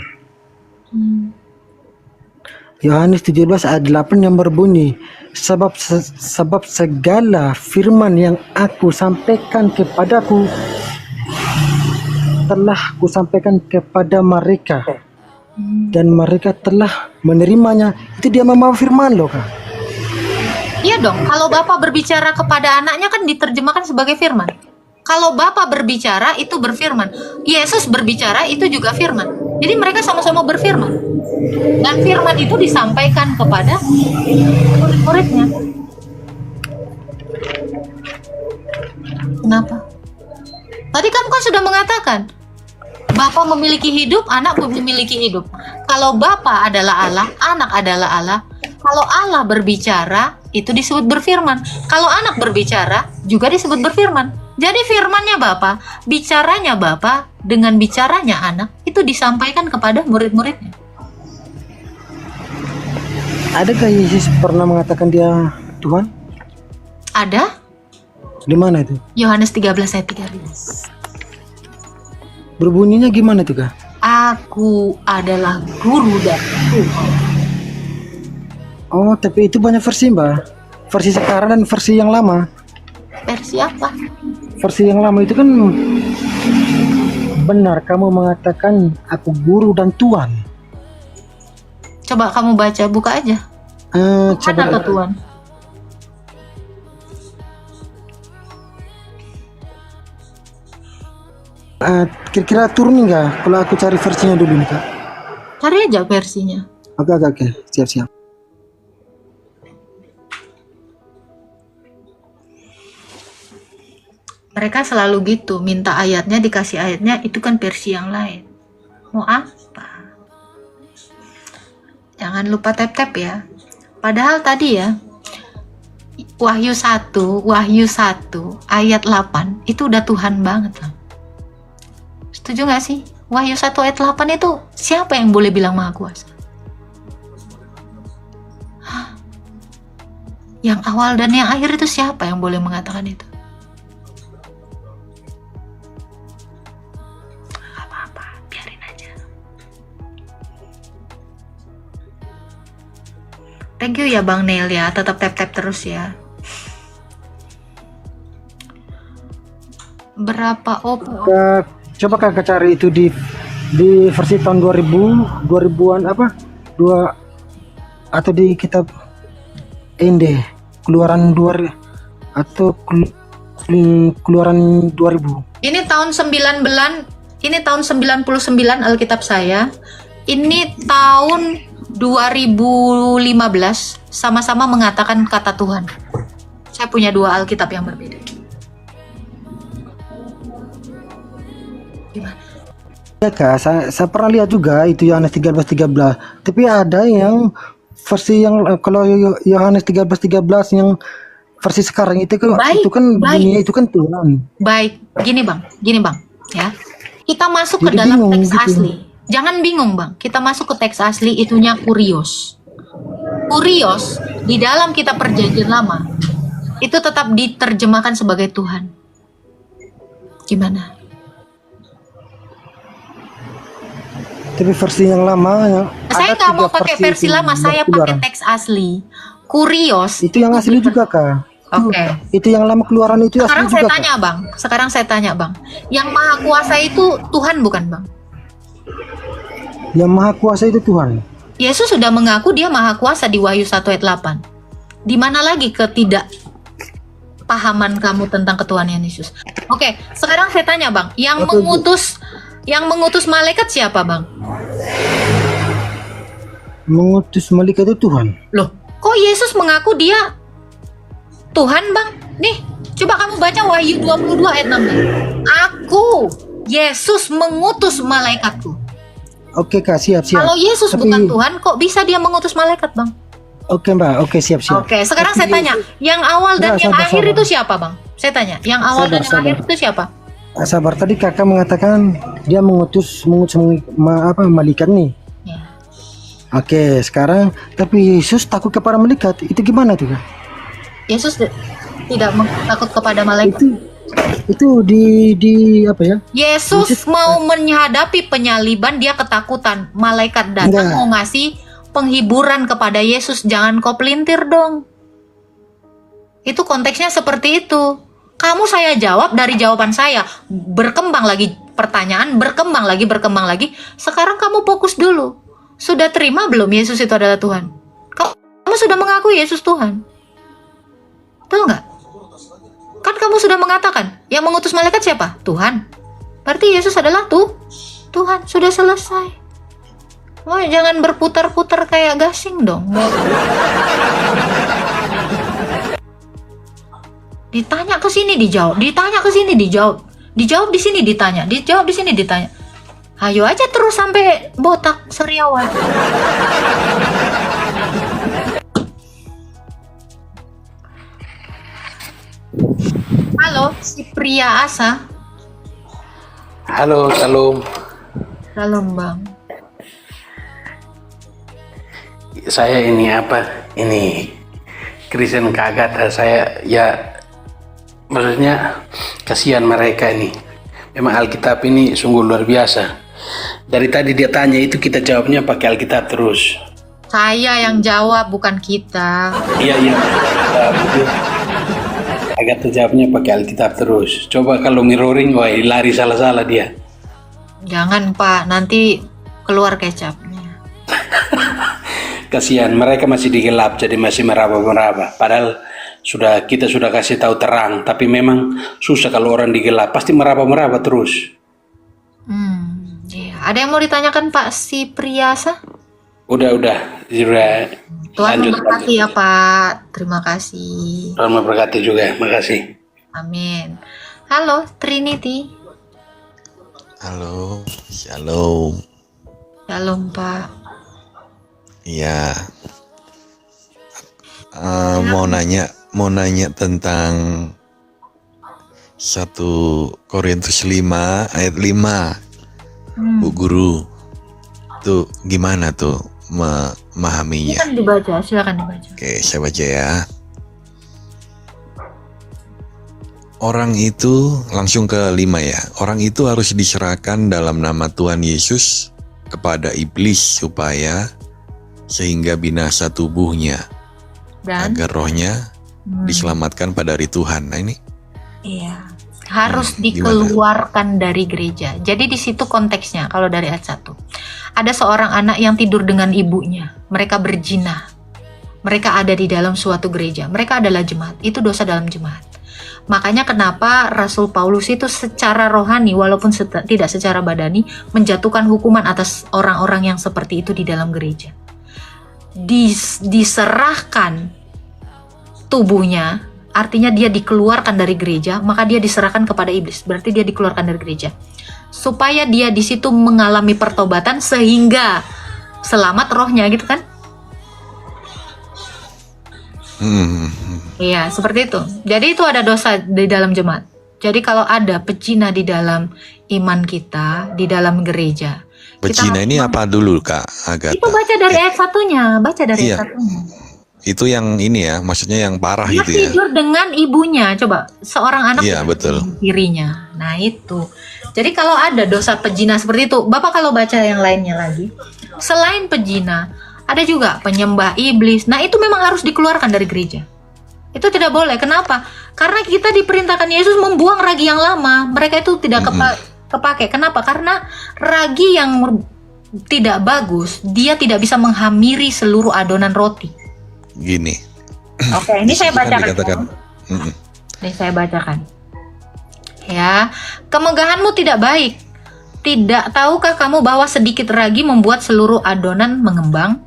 Speaker 1: Yohanes 17 ayat 8 yang berbunyi, sebab segala firman yang aku sampaikan kepadaku telah kusampaikan kepada mereka dan mereka telah menerimanya. Itu dia membawa firman loh Kak.
Speaker 2: Iya dong, kalau Bapak berbicara kepada anaknya kan diterjemahkan sebagai firman. Kalau Bapak berbicara itu berfirman. Yesus berbicara itu juga firman. Jadi mereka sama-sama berfirman. Dan firman itu disampaikan kepada murid-muridnya. Kenapa? Tadi kamu kan sudah mengatakan Bapa memiliki hidup, anak memiliki hidup. Kalau Bapa adalah Allah, anak adalah Allah. Kalau Allah berbicara, itu disebut berfirman. Kalau anak berbicara, juga disebut berfirman. Jadi firmannya Bapa, bicaranya Bapa, dengan bicaranya anak, itu disampaikan kepada murid-muridnya.
Speaker 1: Adakah Yesus pernah mengatakan dia Tuhan?
Speaker 2: Ada?
Speaker 1: Di mana itu?
Speaker 2: Yohanes 13 ayat 13.
Speaker 1: Berbunyinya gimana tuh Kak?
Speaker 2: Aku adalah guru dan Tuhan.
Speaker 1: Oh, tapi itu banyak versi Mbak. Versi sekarang dan versi yang lama.
Speaker 2: Versi apa?
Speaker 1: Versi yang lama itu kan benar kamu mengatakan aku guru dan Tuhan.
Speaker 2: Coba kamu baca, buka aja. Tuhan atau Tuhan?
Speaker 1: Kira-kira turun nggak kalau aku cari versinya dulu nih Kak?
Speaker 2: Cari aja versinya.
Speaker 1: Oke, siap.
Speaker 2: Mereka selalu gitu, minta ayatnya, dikasih ayatnya, itu kan versi yang lain. Mau apa? Jangan lupa tap-tap ya. Padahal tadi ya, Wahyu 1 ayat 8 itu udah Tuhan banget loh. Setuju gak sih? Wahyu 1 ayat 8 itu siapa yang boleh bilang maha kuasa? Hah? Yang awal dan yang akhir itu siapa yang boleh mengatakan itu? Gak apa-apa, biarin aja. Thank you ya Bang Neil ya, tetap tap-tap terus ya. Berapa
Speaker 1: Coba Kakak cari itu di versi tahun 2000-an apa? Atau di kitab Ende keluaran 2000 atau keluaran 2000.
Speaker 2: Ini tahun 99 Alkitab saya. Ini tahun 2015 sama-sama mengatakan kata Tuhan. Saya punya dua Alkitab yang berbeda. Gimana?
Speaker 1: Ya Kak, saya pernah lihat juga itu Yohanes 13:13. Tapi ada yang versi yang kalau Yohanes 13:13 yang versi sekarang itu kan bunyinya itu kan Tuhan.
Speaker 2: Baik, gini bang, ya. Kita masuk ke
Speaker 1: Jadi
Speaker 2: dalam
Speaker 1: bingung
Speaker 2: teks
Speaker 1: gitu.
Speaker 2: asli. Jangan bingung bang, kita masuk ke teks asli, itunya kurios. Kurios di dalam kitab Perjanjian Lama itu tetap diterjemahkan sebagai Tuhan. Gimana?
Speaker 1: Tapi versi yang lama yang
Speaker 2: Saya
Speaker 1: ada
Speaker 2: nggak mau
Speaker 1: 3
Speaker 2: pakai versi
Speaker 1: itu
Speaker 2: lama, saya pakai
Speaker 1: keluaran.
Speaker 2: teks asli. Kurios.
Speaker 1: Itu yang asli juga Kak.
Speaker 2: Oke.
Speaker 1: Itu yang lama keluaran itu
Speaker 2: Sekarang
Speaker 1: asli
Speaker 2: saya
Speaker 1: juga.
Speaker 2: tanya bang. Sekarang saya tanya bang. Yang maha kuasa itu Tuhan bukan bang?
Speaker 1: Yang maha kuasa itu Tuhan.
Speaker 2: Yesus sudah mengaku dia maha kuasa di Wahyu 1 ayat 8. Di mana lagi ketidakpahaman kamu tentang ketuhanan Yesus? Oke, sekarang saya tanya bang. Yang mengutus malaikat siapa bang?
Speaker 1: Mengutus malaikat itu Tuhan.
Speaker 2: Loh, kok Yesus mengaku dia Tuhan bang? Nih, coba kamu baca Wahyu 22 ayat 16. Aku, Yesus mengutus malaikatku.
Speaker 1: Oke Kak, siap.
Speaker 2: Kalau Yesus
Speaker 1: Tapi-
Speaker 2: bukan Tuhan, kok bisa dia mengutus malaikat bang?
Speaker 1: Oke Mbak, oke siap.
Speaker 2: Oke, sekarang
Speaker 1: Tapi-
Speaker 2: saya tanya, yang awal dan
Speaker 1: Enggak,
Speaker 2: yang
Speaker 1: sabar,
Speaker 2: akhir
Speaker 1: sabar.
Speaker 2: itu siapa bang? Saya tanya, yang awal dan yang
Speaker 1: Sabar.
Speaker 2: akhir itu siapa?
Speaker 1: Sabar, tadi Kakak mengatakan dia mengutus malaikat nih.
Speaker 2: Ya.
Speaker 1: Oke, sekarang tapi Yesus takut kepada malaikat. Itu gimana tuh Kak?
Speaker 2: Yesus tidak takut kepada malaikat.
Speaker 1: Itu di apa ya?
Speaker 2: Yesus mau menghadapi penyaliban, dia ketakutan. Malaikat datang
Speaker 1: Enggak.
Speaker 2: mau ngasih penghiburan kepada Yesus, jangan kau pelintir dong. Itu konteksnya seperti itu. Kamu saya jawab, dari jawaban saya berkembang lagi pertanyaan, berkembang lagi. Sekarang kamu fokus dulu. Sudah terima belum Yesus itu adalah Tuhan? Kamu sudah mengakui Yesus Tuhan? Tahu nggak? Kan kamu sudah mengatakan, yang mengutus malaikat siapa? Tuhan. Berarti Yesus adalah Tuhan. Sudah selesai. Oh, jangan berputar-putar kayak gasing dong. Ditanya ke sini dijawab, ditanya ke sini dijawab, dijawab di sini ditanya, dijawab di sini ditanya. Ayo aja terus sampai botak seriawan. Halo, si pria asa.
Speaker 9: Halo, Salam.
Speaker 2: Salam bang.
Speaker 9: Saya ini apa? Ini Kristen kaget saya ya. Maksudnya kasihan mereka ini. Memang Alkitab ini sungguh luar biasa. Dari tadi dia tanya itu kita jawabnya pakai Alkitab terus.
Speaker 2: Saya yang jawab, bukan kita.
Speaker 9: Iya. Agak terjawabnya pakai Alkitab terus. Coba kalau mirroring, wah lari salah-salah dia.
Speaker 2: Jangan Pak, nanti keluar kecapnya.
Speaker 9: Kasihan mereka masih digelap jadi masih meraba-meraba. Padahal kita sudah kasih tahu terang, tapi memang susah kalau orang digelap, pasti meraba-meraba terus.
Speaker 2: Iya. Ada yang mau ditanyakan Pak si Priasa?
Speaker 9: Udah.
Speaker 2: Tuhan
Speaker 9: Lanjut.
Speaker 2: memberkati ya Pak. Terima kasih.
Speaker 9: Tuhan memberkati juga, makasih.
Speaker 2: Amin. Halo Trinity.
Speaker 10: Halo, shalom.
Speaker 2: Shalom Pak.
Speaker 10: Iya. Mau nanya tentang 1 Korintus 5 ayat 5. Bu Guru. Tuh gimana tuh memahaminya?
Speaker 2: Silakan dibaca, silakan dibaca.
Speaker 10: Oke, saya baca ya. Orang itu langsung ke 5 ya. Orang itu harus diserahkan dalam nama Tuhan Yesus kepada iblis sehingga binasa tubuhnya,
Speaker 2: Dan
Speaker 10: agar rohnya diselamatkan pada hari Tuhan. Nah ini
Speaker 2: iya, harus
Speaker 10: gimana?
Speaker 2: dikeluarkan dari gereja. Jadi di situ konteksnya kalau dari ayat 1. Ada seorang anak yang tidur dengan ibunya. Mereka berzina. Mereka ada di dalam suatu gereja. Mereka adalah jemaat. Itu dosa dalam jemaat. Makanya kenapa Rasul Paulus itu secara rohani walaupun tidak secara badani menjatuhkan hukuman atas orang-orang yang seperti itu di dalam gereja. Diserahkan tubuhnya, artinya dia dikeluarkan dari gereja, maka dia diserahkan kepada iblis. Berarti dia dikeluarkan dari gereja. Supaya dia di situ mengalami pertobatan sehingga selamat rohnya gitu kan? Iya, seperti itu. Jadi itu ada dosa di dalam jemaat. Jadi kalau ada pezina di dalam iman kita, di dalam gereja.
Speaker 10: Pezina ini apa dulu Kak Agatha?
Speaker 2: Itu baca dari ayat 1-nya, baca dari
Speaker 10: Iya.
Speaker 2: ayat 1-nya.
Speaker 10: Itu yang ini ya, maksudnya yang parah
Speaker 2: Dia
Speaker 10: itu ya.
Speaker 2: tidur dengan ibunya, coba seorang anak
Speaker 10: Iya, betul.
Speaker 2: dirinya. Nah itu. Jadi kalau ada dosa pezina seperti itu, Bapak kalau baca yang lainnya lagi, selain pezina, ada juga penyembah iblis. Nah itu memang harus dikeluarkan dari gereja. Itu tidak boleh. Kenapa? Karena kita diperintahkan Yesus membuang ragi yang lama. Mereka itu tidak kepake. Kenapa? Karena ragi yang tidak bagus, dia tidak bisa menghamiri seluruh adonan roti.
Speaker 10: Gini.
Speaker 2: Oke, ini saya
Speaker 10: Kan
Speaker 2: bacakan.
Speaker 10: dikatakan,
Speaker 2: Ini saya bacakan. Ya, kemegahanmu tidak baik. Tidak tahukah kamu bahwa sedikit ragi membuat seluruh adonan mengembang?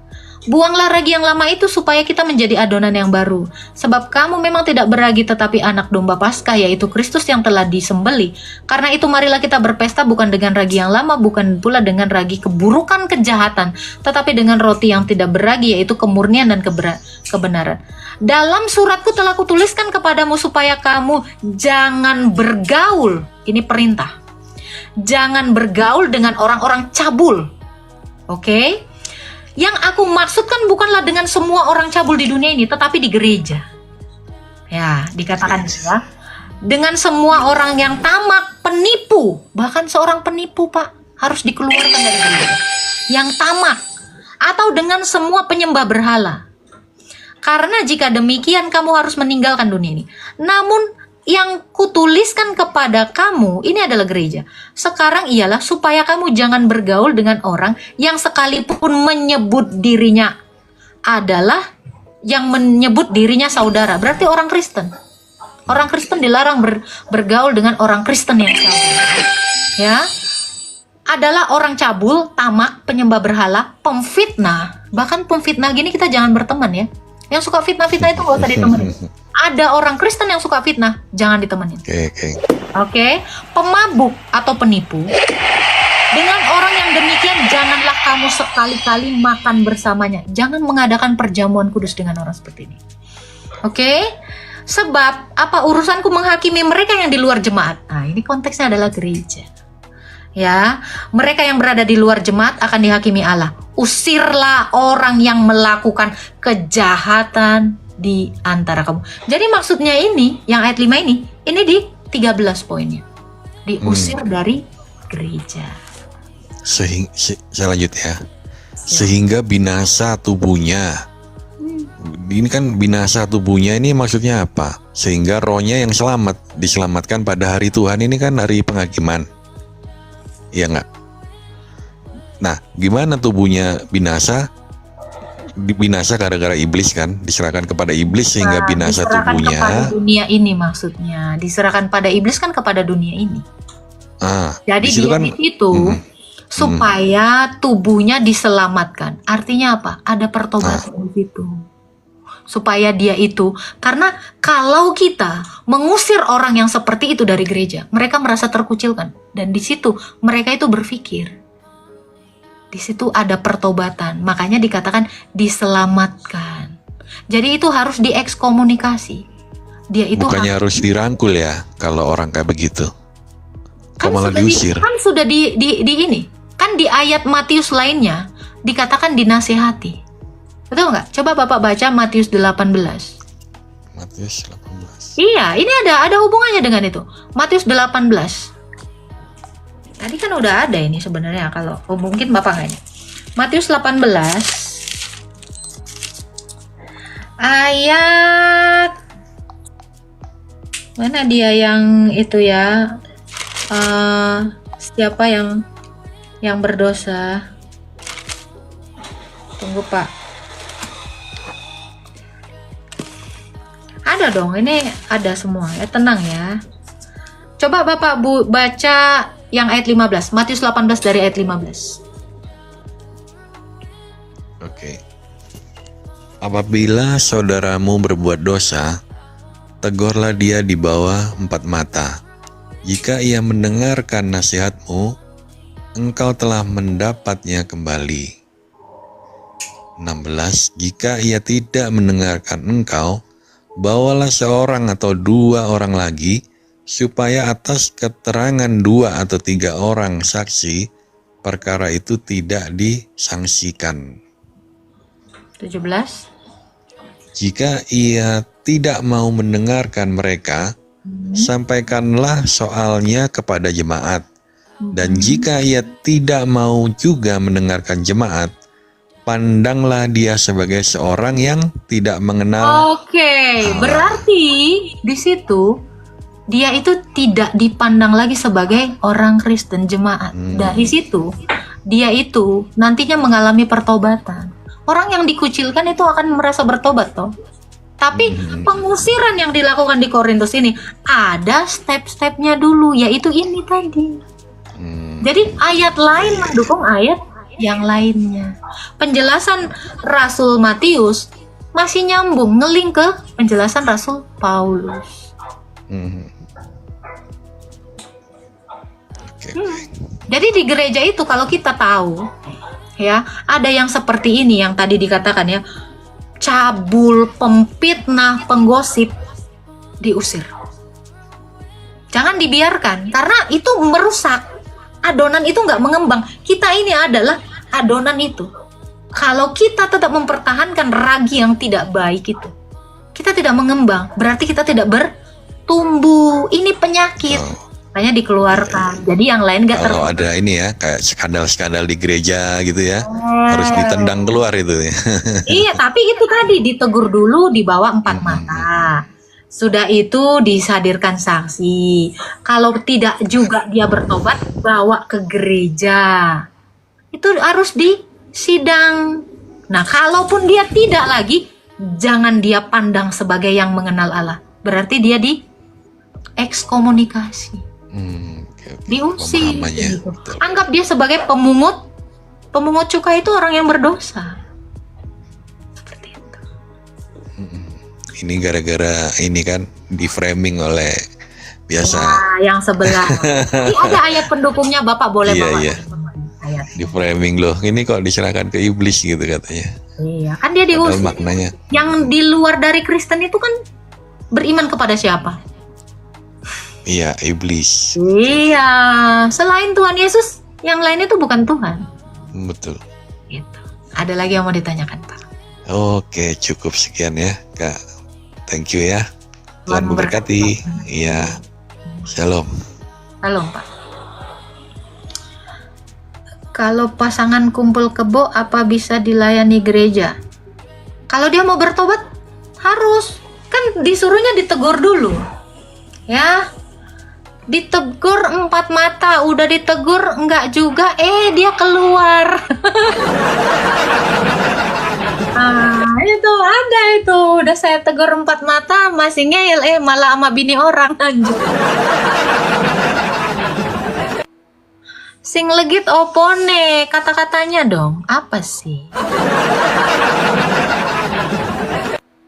Speaker 2: Buanglah ragi yang lama itu supaya kita menjadi adonan yang baru. Sebab kamu memang tidak beragi tetapi anak domba Paskah, yaitu Kristus yang telah disembelih. Karena itu marilah kita berpesta bukan dengan ragi yang lama, bukan pula dengan ragi keburukan kejahatan, tetapi dengan roti yang tidak beragi, yaitu kemurnian dan kebenaran. Dalam suratku telah kutuliskan kepadamu supaya kamu jangan bergaul. Ini perintah. Jangan bergaul dengan orang-orang cabul. Oke? Yang aku maksudkan bukanlah dengan semua orang cabul di dunia ini, tetapi di gereja. Ya, dikatakan ya. Dengan semua orang yang tamak, penipu. Bahkan seorang penipu, Pak, harus dikeluarkan dari gereja. Yang tamak. atau dengan semua penyembah berhala. Karena jika demikian kamu harus meninggalkan dunia ini. Namun yang kutuliskan kepada kamu, ini adalah gereja, sekarang ialah supaya kamu jangan bergaul dengan orang yang sekalipun menyebut dirinya saudara. Berarti orang Kristen. Orang Kristen dilarang bergaul dengan orang Kristen yang sama. Ya, adalah orang cabul, tamak, penyembah berhala, pemfitnah. Bahkan pemfitnah gini kita jangan berteman ya. Yang suka fitnah-fitnah itu gak usah ditemenin. Ada orang Kristen yang suka fitnah, jangan ditemenin. Oke. Pemabuk atau penipu. Dengan orang yang demikian janganlah kamu sekali-kali makan bersamanya. Jangan mengadakan perjamuan kudus dengan orang seperti ini. Oke? Sebab apa urusanku menghakimi mereka yang di luar jemaat. Nah, ini konteksnya adalah gereja. Ya, mereka yang berada di luar jemaat akan dihakimi Allah. Usirlah orang yang melakukan kejahatan di antara kamu. Jadi maksudnya ini, yang ayat 5 ini di 13 poinnya. Diusir dari gereja.
Speaker 10: Saya lanjut ya. Sehingga binasa tubuhnya. Ini kan binasa tubuhnya ini maksudnya apa? Sehingga rohnya yang diselamatkan pada hari Tuhan, ini kan hari penghakiman. Iya nggak? Nah, gimana tubuhnya binasa? Binasa gara-gara iblis kan, diserahkan kepada iblis sehingga binasa tubuhnya.
Speaker 2: Diserahkan kepada dunia ini maksudnya. Diserahkan pada iblis kan kepada dunia ini. Jadi dia kan, di situ supaya tubuhnya diselamatkan. Artinya apa? Ada pertobatan di situ. Supaya dia itu, karena kalau kita mengusir orang yang seperti itu dari gereja, mereka merasa terkucilkan, dan di situ mereka itu berpikir, di situ ada pertobatan, makanya dikatakan diselamatkan. Jadi itu harus diekskomunikasi. Dia itu
Speaker 10: bukannya harus dirangkul ya kalau orang kayak begitu. Kok malah diusir?
Speaker 2: Kan sudah di ini, kan di ayat Matius lainnya dikatakan dinasihati. Betul nggak? Coba Bapak baca Matius 18.
Speaker 10: Matius 18.
Speaker 2: Iya, ini ada hubungannya dengan itu. Matius 18. Tadi kan udah ada ini sebenarnya, kalau mungkin Bapak nggak ini. Matius 18 ayat mana dia yang itu ya? Siapa yang berdosa? Tunggu Pak. Ada dong, ini ada semua ya, tenang ya. Coba Bapak baca yang ayat 15, Matius 18 dari ayat 15.
Speaker 10: Oke. Apabila saudaramu berbuat dosa, tegurlah dia di bawah 4 mata. Jika ia mendengarkan nasihatmu, engkau telah mendapatnya kembali. 16. Jika ia tidak mendengarkan engkau, bawalah seorang atau 2 orang lagi, supaya atas keterangan 2 atau 3 orang saksi, perkara itu tidak disangsikan.
Speaker 2: 17.
Speaker 10: Jika ia tidak mau mendengarkan mereka, sampaikanlah soalnya kepada jemaat. Dan jika ia tidak mau juga mendengarkan jemaat, pandanglah dia sebagai seorang yang tidak mengenal.
Speaker 2: Oke, berarti di situ dia itu tidak dipandang lagi sebagai orang Kristen jemaat. Dari situ dia itu nantinya mengalami pertobatan. Orang yang dikucilkan itu akan merasa bertobat toh. Tapi pengusiran yang dilakukan di Korintus ini ada step-stepnya dulu, yaitu ini tadi. Jadi ayat lain mendukung ayat yang lainnya. Penjelasan Rasul Matius masih nyambung, ngeling ke penjelasan Rasul Paulus. Jadi di gereja itu kalau kita tahu ya, ada yang seperti ini yang tadi dikatakan ya, cabul, pemfitnah, penggosip, diusir. Jangan dibiarkan, karena itu merusak. Adonan itu nggak mengembang. Kita ini adalah adonan itu. Kalau kita tetap mempertahankan ragi yang tidak baik itu, kita tidak mengembang. Berarti kita tidak bertumbuh. Ini penyakit. makanya dikeluarkan. Jadi yang lain nggak
Speaker 10: Kalau ada ini ya, kayak skandal-skandal di gereja gitu ya, harus ditendang keluar itu ya.
Speaker 2: Iya, tapi itu tadi ditegur dulu, dibawa 4 mata. Sudah itu dihadirkan saksi. Kalau tidak juga dia bertobat, bawa ke gereja. Itu harus disidang. Nah, kalaupun dia tidak lagi, jangan dia pandang sebagai yang mengenal Allah. Berarti dia di ekskomunikasi. Diusir.
Speaker 10: Pemahamannya,
Speaker 2: Gitu.
Speaker 10: betul.
Speaker 2: Anggap dia sebagai pemungut. Pemungut cukai itu orang yang berdosa. Seperti itu.
Speaker 10: Ini gara-gara ini kan di framing oleh biasa
Speaker 2: Nah, yang sebelah. Ini ada ayat pendukungnya, Bapak boleh
Speaker 10: Iya,
Speaker 2: bawa
Speaker 10: iya.
Speaker 2: ayat.
Speaker 10: di framing loh. Ini kok diserahkan ke iblis gitu katanya.
Speaker 2: Iya, kan dia
Speaker 10: Padahal
Speaker 2: diusir.
Speaker 10: maknanya
Speaker 2: Yang di luar dari Kristen itu kan beriman kepada siapa?
Speaker 10: iya iblis.
Speaker 2: Iya, selain Tuhan Yesus, yang lain itu bukan Tuhan.
Speaker 10: Betul.
Speaker 2: Gitu. Ada lagi yang mau ditanyakan, Pak?
Speaker 10: Oke, cukup sekian ya, Kak. Thank you ya. Tuhan
Speaker 2: Tuhan
Speaker 10: memberkati. Iya. Shalom.
Speaker 2: Halo, Pak. Kalau pasangan kumpul kebo, apa bisa dilayani gereja? Kalau dia mau bertobat, harus. Kan disuruhnya ditegur dulu. Ya. Ditegur 4 mata, udah ditegur enggak juga, dia keluar. Itu ada itu. Udah saya tegur 4 mata, masih ngeyel, malah sama bini orang anjir. Sing legit opone, kata-katanya dong. Apa sih?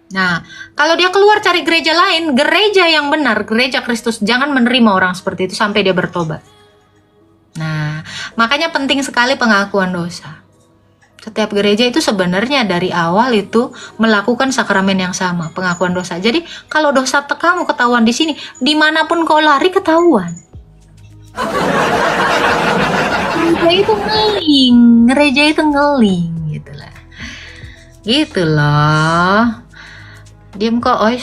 Speaker 2: Nah, kalau dia keluar cari gereja lain, gereja yang benar, gereja Kristus, jangan menerima orang seperti itu sampai dia bertobat. Nah, makanya penting sekali pengakuan dosa. Setiap gereja itu sebenarnya dari awal itu melakukan sakramen yang sama, pengakuan dosa. Jadi, kalau dosa kamu ketahuan di sini, dimanapun kau lari ketahuan. Gereja itu ngeling, gitu lah. Gitu loh. Diam kok, Ois.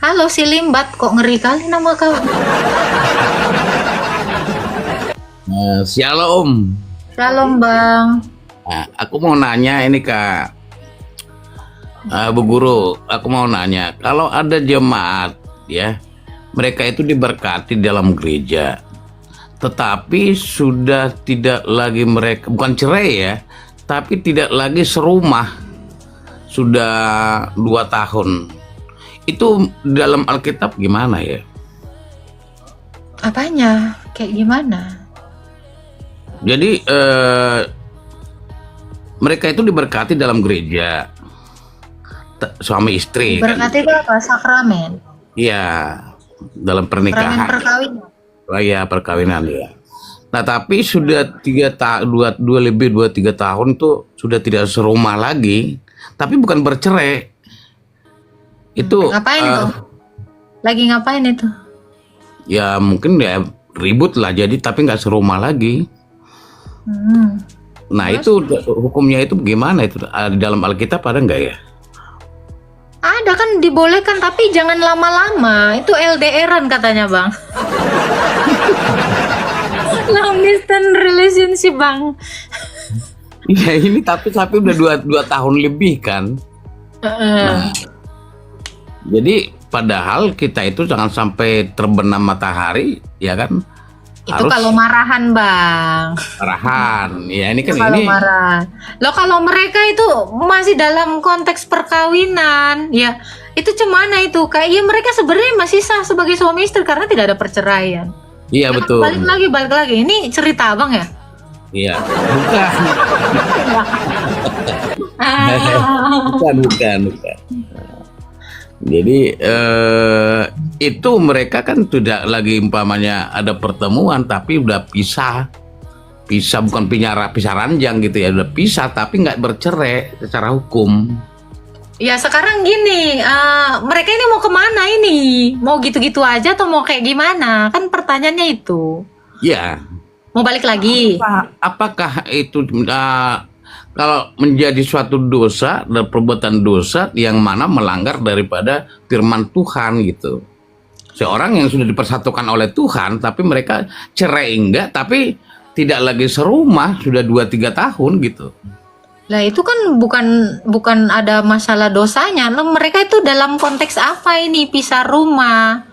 Speaker 2: Halo si Limbat, kok ngeri kali nama kau.
Speaker 11: Shalom.
Speaker 2: Shalom, Bang.
Speaker 11: Nah, aku mau nanya ini Kak. Bu Guru, aku mau nanya, kalau ada jemaat ya, mereka itu diberkati dalam gereja, tetapi sudah tidak lagi mereka, bukan cerai ya, tapi tidak lagi serumah, sudah 2 tahun. Itu dalam Alkitab gimana ya?
Speaker 2: Apanya? Kayak gimana?
Speaker 11: Jadi mereka itu diberkati dalam gereja, suami istri.
Speaker 2: Berkati itu apa? Sakramen.
Speaker 11: Iya, dalam
Speaker 2: Sakramen
Speaker 11: pernikahan.
Speaker 2: perkawinan.
Speaker 11: Oh iya, perkawinan ya. Nah, tapi sudah 2-3 tahun tuh sudah tidak serumah lagi, tapi bukan bercerai. Itu
Speaker 2: Ngapain tuh? Lagi ngapain itu?
Speaker 11: ya mungkin ya ribut lah, jadi tapi nggak serumah lagi. Nah, itu hukumnya itu gimana itu? Di dalam Alkitab ada nggak ya?
Speaker 2: Ada kan, dibolehkan, tapi jangan lama-lama. Itu LDR-an katanya, Bang. Long distance relationship, Bang.
Speaker 11: Iya, ini tapi udah 2 tahun lebih kan. Nah, jadi padahal kita itu jangan sampai terbenam matahari, ya kan?
Speaker 2: Itu kalau marahan, Bang.
Speaker 11: Marahan. Ya ini kan
Speaker 2: Kalau
Speaker 11: ini.
Speaker 2: marah. Loh, kalau mereka itu masih dalam konteks perkawinan, ya itu cemana itu? Kayak ya mereka sebenarnya masih sah sebagai suami istri karena tidak ada perceraian.
Speaker 11: Iya betul.
Speaker 2: Balik lagi. Ini cerita Abang ya?
Speaker 11: Iya. Bukan. Jadi itu mereka kan tidak lagi umpamanya ada pertemuan tapi udah pisah bukan pisah ranjang gitu ya, udah pisah tapi nggak bercerai secara hukum.
Speaker 2: Ya sekarang gini, mereka ini mau kemana ini? Mau gitu-gitu aja atau mau kayak gimana? Kan pertanyaannya itu.
Speaker 11: Ya,
Speaker 2: Mau balik lagi?
Speaker 11: apakah itu kalau menjadi suatu dosa dan perbuatan dosa yang mana melanggar daripada firman Tuhan gitu. Seorang yang sudah dipersatukan oleh Tuhan, tapi mereka cerai enggak, tapi tidak lagi serumah sudah 2-3 tahun gitu.
Speaker 2: Lah itu kan bukan ada masalah dosanya. Nah, mereka itu dalam konteks apa ini pisah rumah?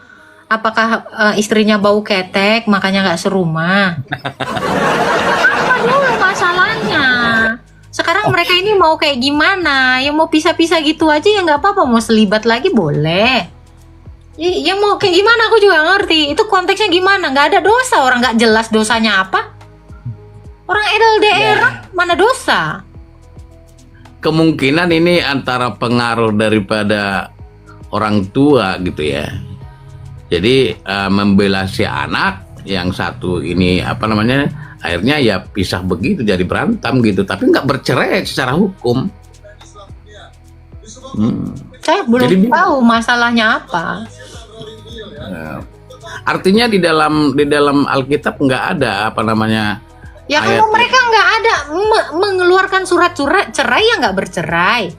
Speaker 2: Apakah istrinya bau ketek makanya nggak serumah? Apa dulu masalahnya? Sekarang mereka ini mau kayak gimana? Yang mau pisah-pisah gitu aja ya nggak apa-apa. Mau selibat lagi boleh. Yang mau kayak gimana aku juga ngerti. Itu konteksnya gimana? Nggak ada dosa, orang nggak jelas dosanya apa. Orang LDR mana dosa?
Speaker 11: Kemungkinan ini antara pengaruh daripada orang tua gitu ya. Jadi membela si anak, yang satu ini apa namanya, akhirnya ya pisah begitu jadi berantem gitu, tapi nggak bercerai secara hukum.
Speaker 2: Saya belum tahu masalahnya apa.
Speaker 11: Artinya di dalam Alkitab nggak ada apa namanya.
Speaker 2: Ya kalau mereka nggak ada mengeluarkan surat-surat cerai ya nggak bercerai.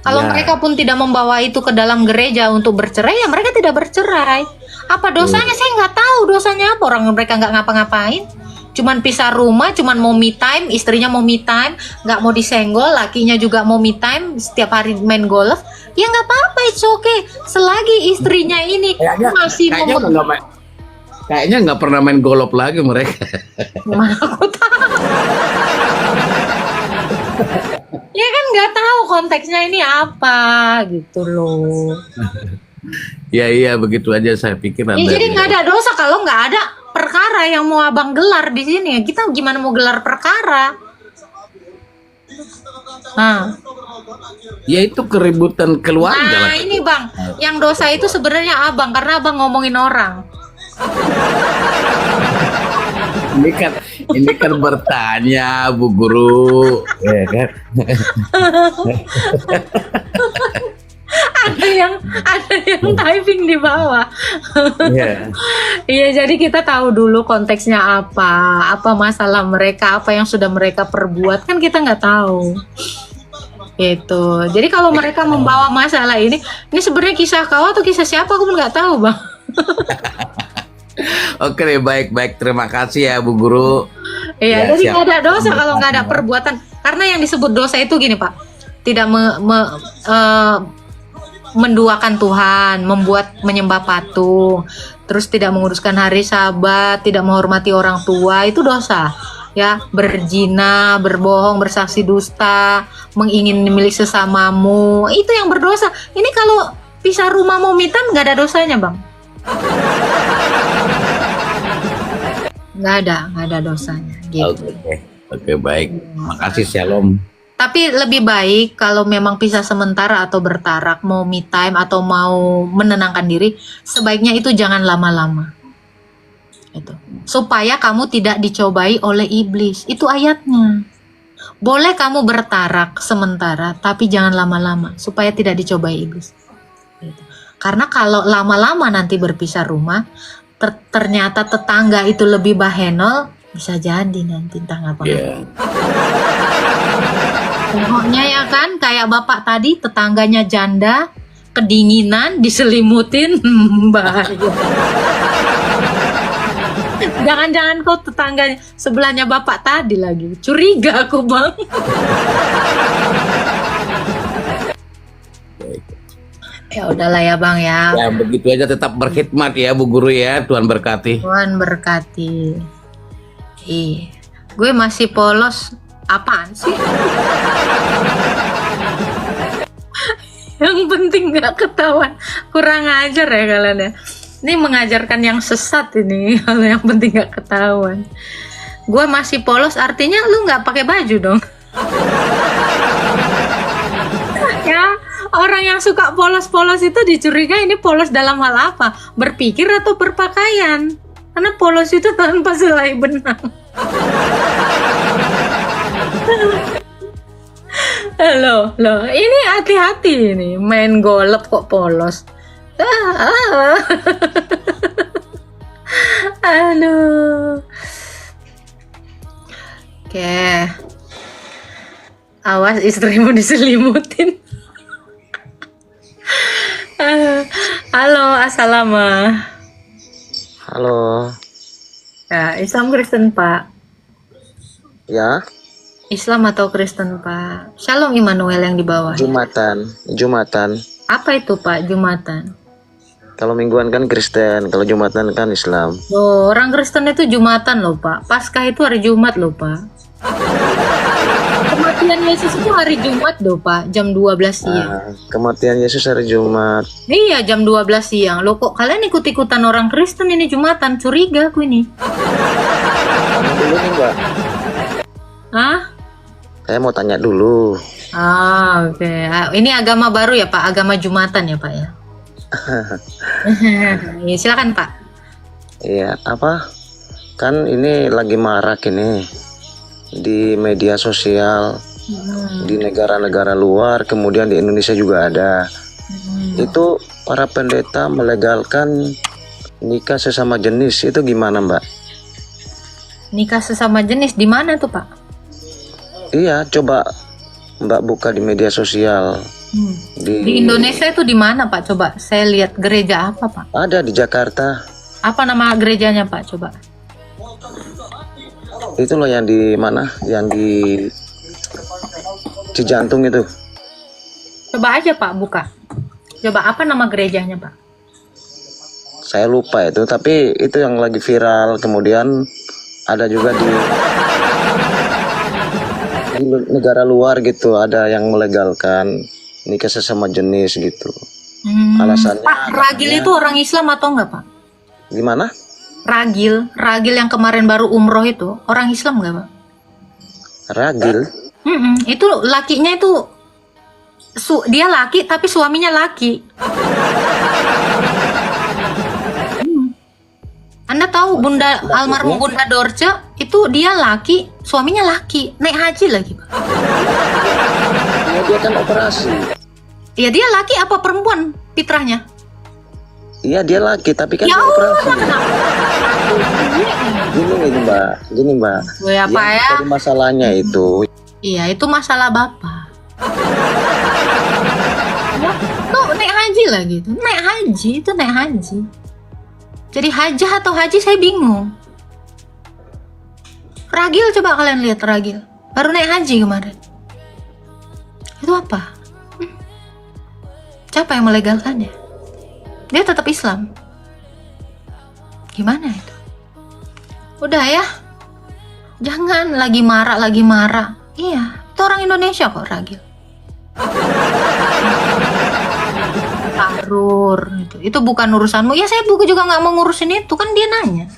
Speaker 2: Kalau mereka pun tidak membawa itu ke dalam gereja untuk bercerai ya mereka tidak bercerai. Apa dosanya? Saya nggak tahu dosanya apa. Orang mereka nggak ngapa-ngapain. Cuman pisah rumah, cuman mau me time, istrinya mau me time, nggak mau disenggol, lakinya juga mau me time, setiap hari main golf. Ya nggak apa-apa, it's okay. Selagi istrinya ini masih
Speaker 11: Kayaknya nggak pernah main golf lagi mereka.
Speaker 2: Mana aku tahu. Ya kan nggak tahu konteksnya ini apa gitu loh.
Speaker 11: Ya iya begitu aja saya pikir.
Speaker 2: Ya, jadi nggak ada dosa kalau nggak ada perkara yang mau abang gelar di sini. Kita gimana mau gelar perkara? Nah.
Speaker 11: Ya itu keributan keluarga.
Speaker 2: Nah ini bang, yang dosa itu sebenarnya abang karena abang ngomongin orang.
Speaker 11: Ini kan bertanya Bu Guru, ya kan?
Speaker 2: ada yang typing di bawah. Iya, jadi kita tahu dulu konteksnya apa masalah mereka, apa yang sudah mereka perbuat kan kita nggak tahu. Gitu. Jadi kalau mereka membawa masalah ini sebenarnya kisah kau atau kisah siapa aku pun nggak tahu bang.
Speaker 11: Oke deh, baik. Terima kasih ya Bu Guru.
Speaker 2: Iya, jadi nggak ada dosa kalau nggak ada perbuatan. Karena yang disebut dosa itu gini Pak, tidak menduakan Tuhan, membuat menyembah patung, terus tidak menguruskan hari Sabat, tidak menghormati orang tua, itu dosa. Ya, berzina, berbohong, bersaksi dusta, mengingini milik sesamamu, itu yang berdosa. Ini kalau pisah rumah mau mitan nggak ada dosanya bang. Nggak ada dosanya gitu.
Speaker 11: Oke, baik. Makasih, shalom.
Speaker 2: Tapi lebih baik kalau memang pisah sementara atau bertarak, mau me time atau mau menenangkan diri, sebaiknya itu jangan lama-lama. Itu. Supaya kamu tidak dicobai oleh iblis. Itu ayatnya. Boleh kamu bertarak sementara, tapi jangan lama-lama supaya tidak dicobai iblis. Gitu. Karena kalau lama-lama nanti berpisah rumah, ternyata tetangga itu lebih bahenol, bisa jadi nanti entah ngapa-ngapa. Pokoknya ya kan, kayak bapak tadi, tetangganya janda, kedinginan, diselimutin, bahaya. Jangan-jangan kau tetangganya sebelahnya bapak tadi lagi, curiga aku bang. Ya udahlah ya bang ya.
Speaker 11: Ya begitu aja, tetap berkhidmat ya Bu Guru ya. Tuhan berkati.
Speaker 2: Tuhan berkati. Gue masih polos. Apaan sih? Yang penting nggak ketahuan. Kurang ajar ya kalian ya. Ini mengajarkan yang sesat ini. Kalau yang penting nggak ketahuan. Gue masih polos artinya lu nggak pakai baju dong. Ya. Orang yang suka polos-polos itu dicurigai ini polos dalam hal apa? Berpikir atau berpakaian? Karena polos itu tanpa selai benang. Loh, ini hati-hati ini, main golep kok polos. Aduh. Oke. Awas istrimu diselimutin. Halo, assalamualaikum.
Speaker 3: Halo.
Speaker 2: Ya, Islam Kristen, Pak.
Speaker 3: Ya,
Speaker 2: Islam atau Kristen, Pak? Shalom Immanuel yang di bawah.
Speaker 3: Jumatan.
Speaker 2: Apa itu, Pak, Jumatan?
Speaker 3: Kalau mingguan kan Kristen, kalau Jumatan kan Islam.
Speaker 2: Loh, orang Kristen itu Jumatan loh, Pak. Paskah itu hari Jumat loh, Pak. Kematian Yesus itu hari Jumat loh, Pak, jam 12 siang.
Speaker 3: Kematian Yesus hari Jumat.
Speaker 2: Iya, jam 12 siang. Loh, kok kalian ikut-ikutan orang Kristen ini Jumatan? Curiga aku ini.
Speaker 3: Dulu nih, Mbak.
Speaker 2: Hah?
Speaker 3: Saya mau tanya dulu.
Speaker 2: Oke. Ini agama baru ya, Pak? Agama Jumatan ya, Pak ya? Ya, silakan, Pak.
Speaker 3: Iya, apa? Kan ini lagi marak ini di media sosial, di negara-negara luar, kemudian di Indonesia juga ada. Itu para pendeta melegalkan nikah sesama jenis, itu gimana, Mbak?
Speaker 2: Nikah sesama jenis di mana tuh, Pak?
Speaker 3: Iya, coba Mbak buka di media sosial.
Speaker 2: Di Indonesia itu di mana, Pak? Coba saya lihat gereja apa, Pak?
Speaker 3: Ada di Jakarta.
Speaker 2: Apa nama gerejanya, Pak? Coba.
Speaker 3: Itu loh yang di mana? Yang di Cijantung itu.
Speaker 2: Coba aja, Pak, buka. Coba apa nama gerejanya, Pak?
Speaker 3: Saya lupa itu, tapi itu yang lagi viral. Kemudian ada juga di negara luar gitu, ada yang melegalkan nikah sesama jenis gitu. Alasannya
Speaker 2: Pak, Ragil itu orang Islam atau enggak, Pak?
Speaker 3: gimana?
Speaker 2: Ragil yang kemarin baru umroh itu orang Islam enggak, Pak?
Speaker 3: Ragil?
Speaker 2: Itu lakinya itu dia laki tapi suaminya laki. Anda tahu Bunda almarhum Bunda Dorce itu dia laki, suaminya laki, naik haji lagi, Pak.
Speaker 3: Ya, dia kan operasi.
Speaker 2: Ya dia laki apa perempuan fitrahnya?
Speaker 3: Iya dia laki tapi kan
Speaker 2: Ya
Speaker 3: dia
Speaker 2: Allah,
Speaker 3: operasi.
Speaker 2: kenapa?
Speaker 3: Gini mbak.
Speaker 2: Ya, Pak, ya.
Speaker 3: Jadi masalahnya itu.
Speaker 2: Iya, itu masalah Bapak. Tuh naik haji lagi tuh. Naik haji. Jadi hajah atau haji saya bingung. Ragil, coba kalian lihat Ragil. Baru naik haji kemarin. Itu apa? Siapa yang melegalkannya? Dia tetap Islam. Gimana itu? Udah ya. Jangan lagi marah. Iya, itu orang Indonesia kok Ragil. Tarur gitu. Itu bukan urusanmu. Ya saya juga nggak mau ngurusin itu, kan dia nanya.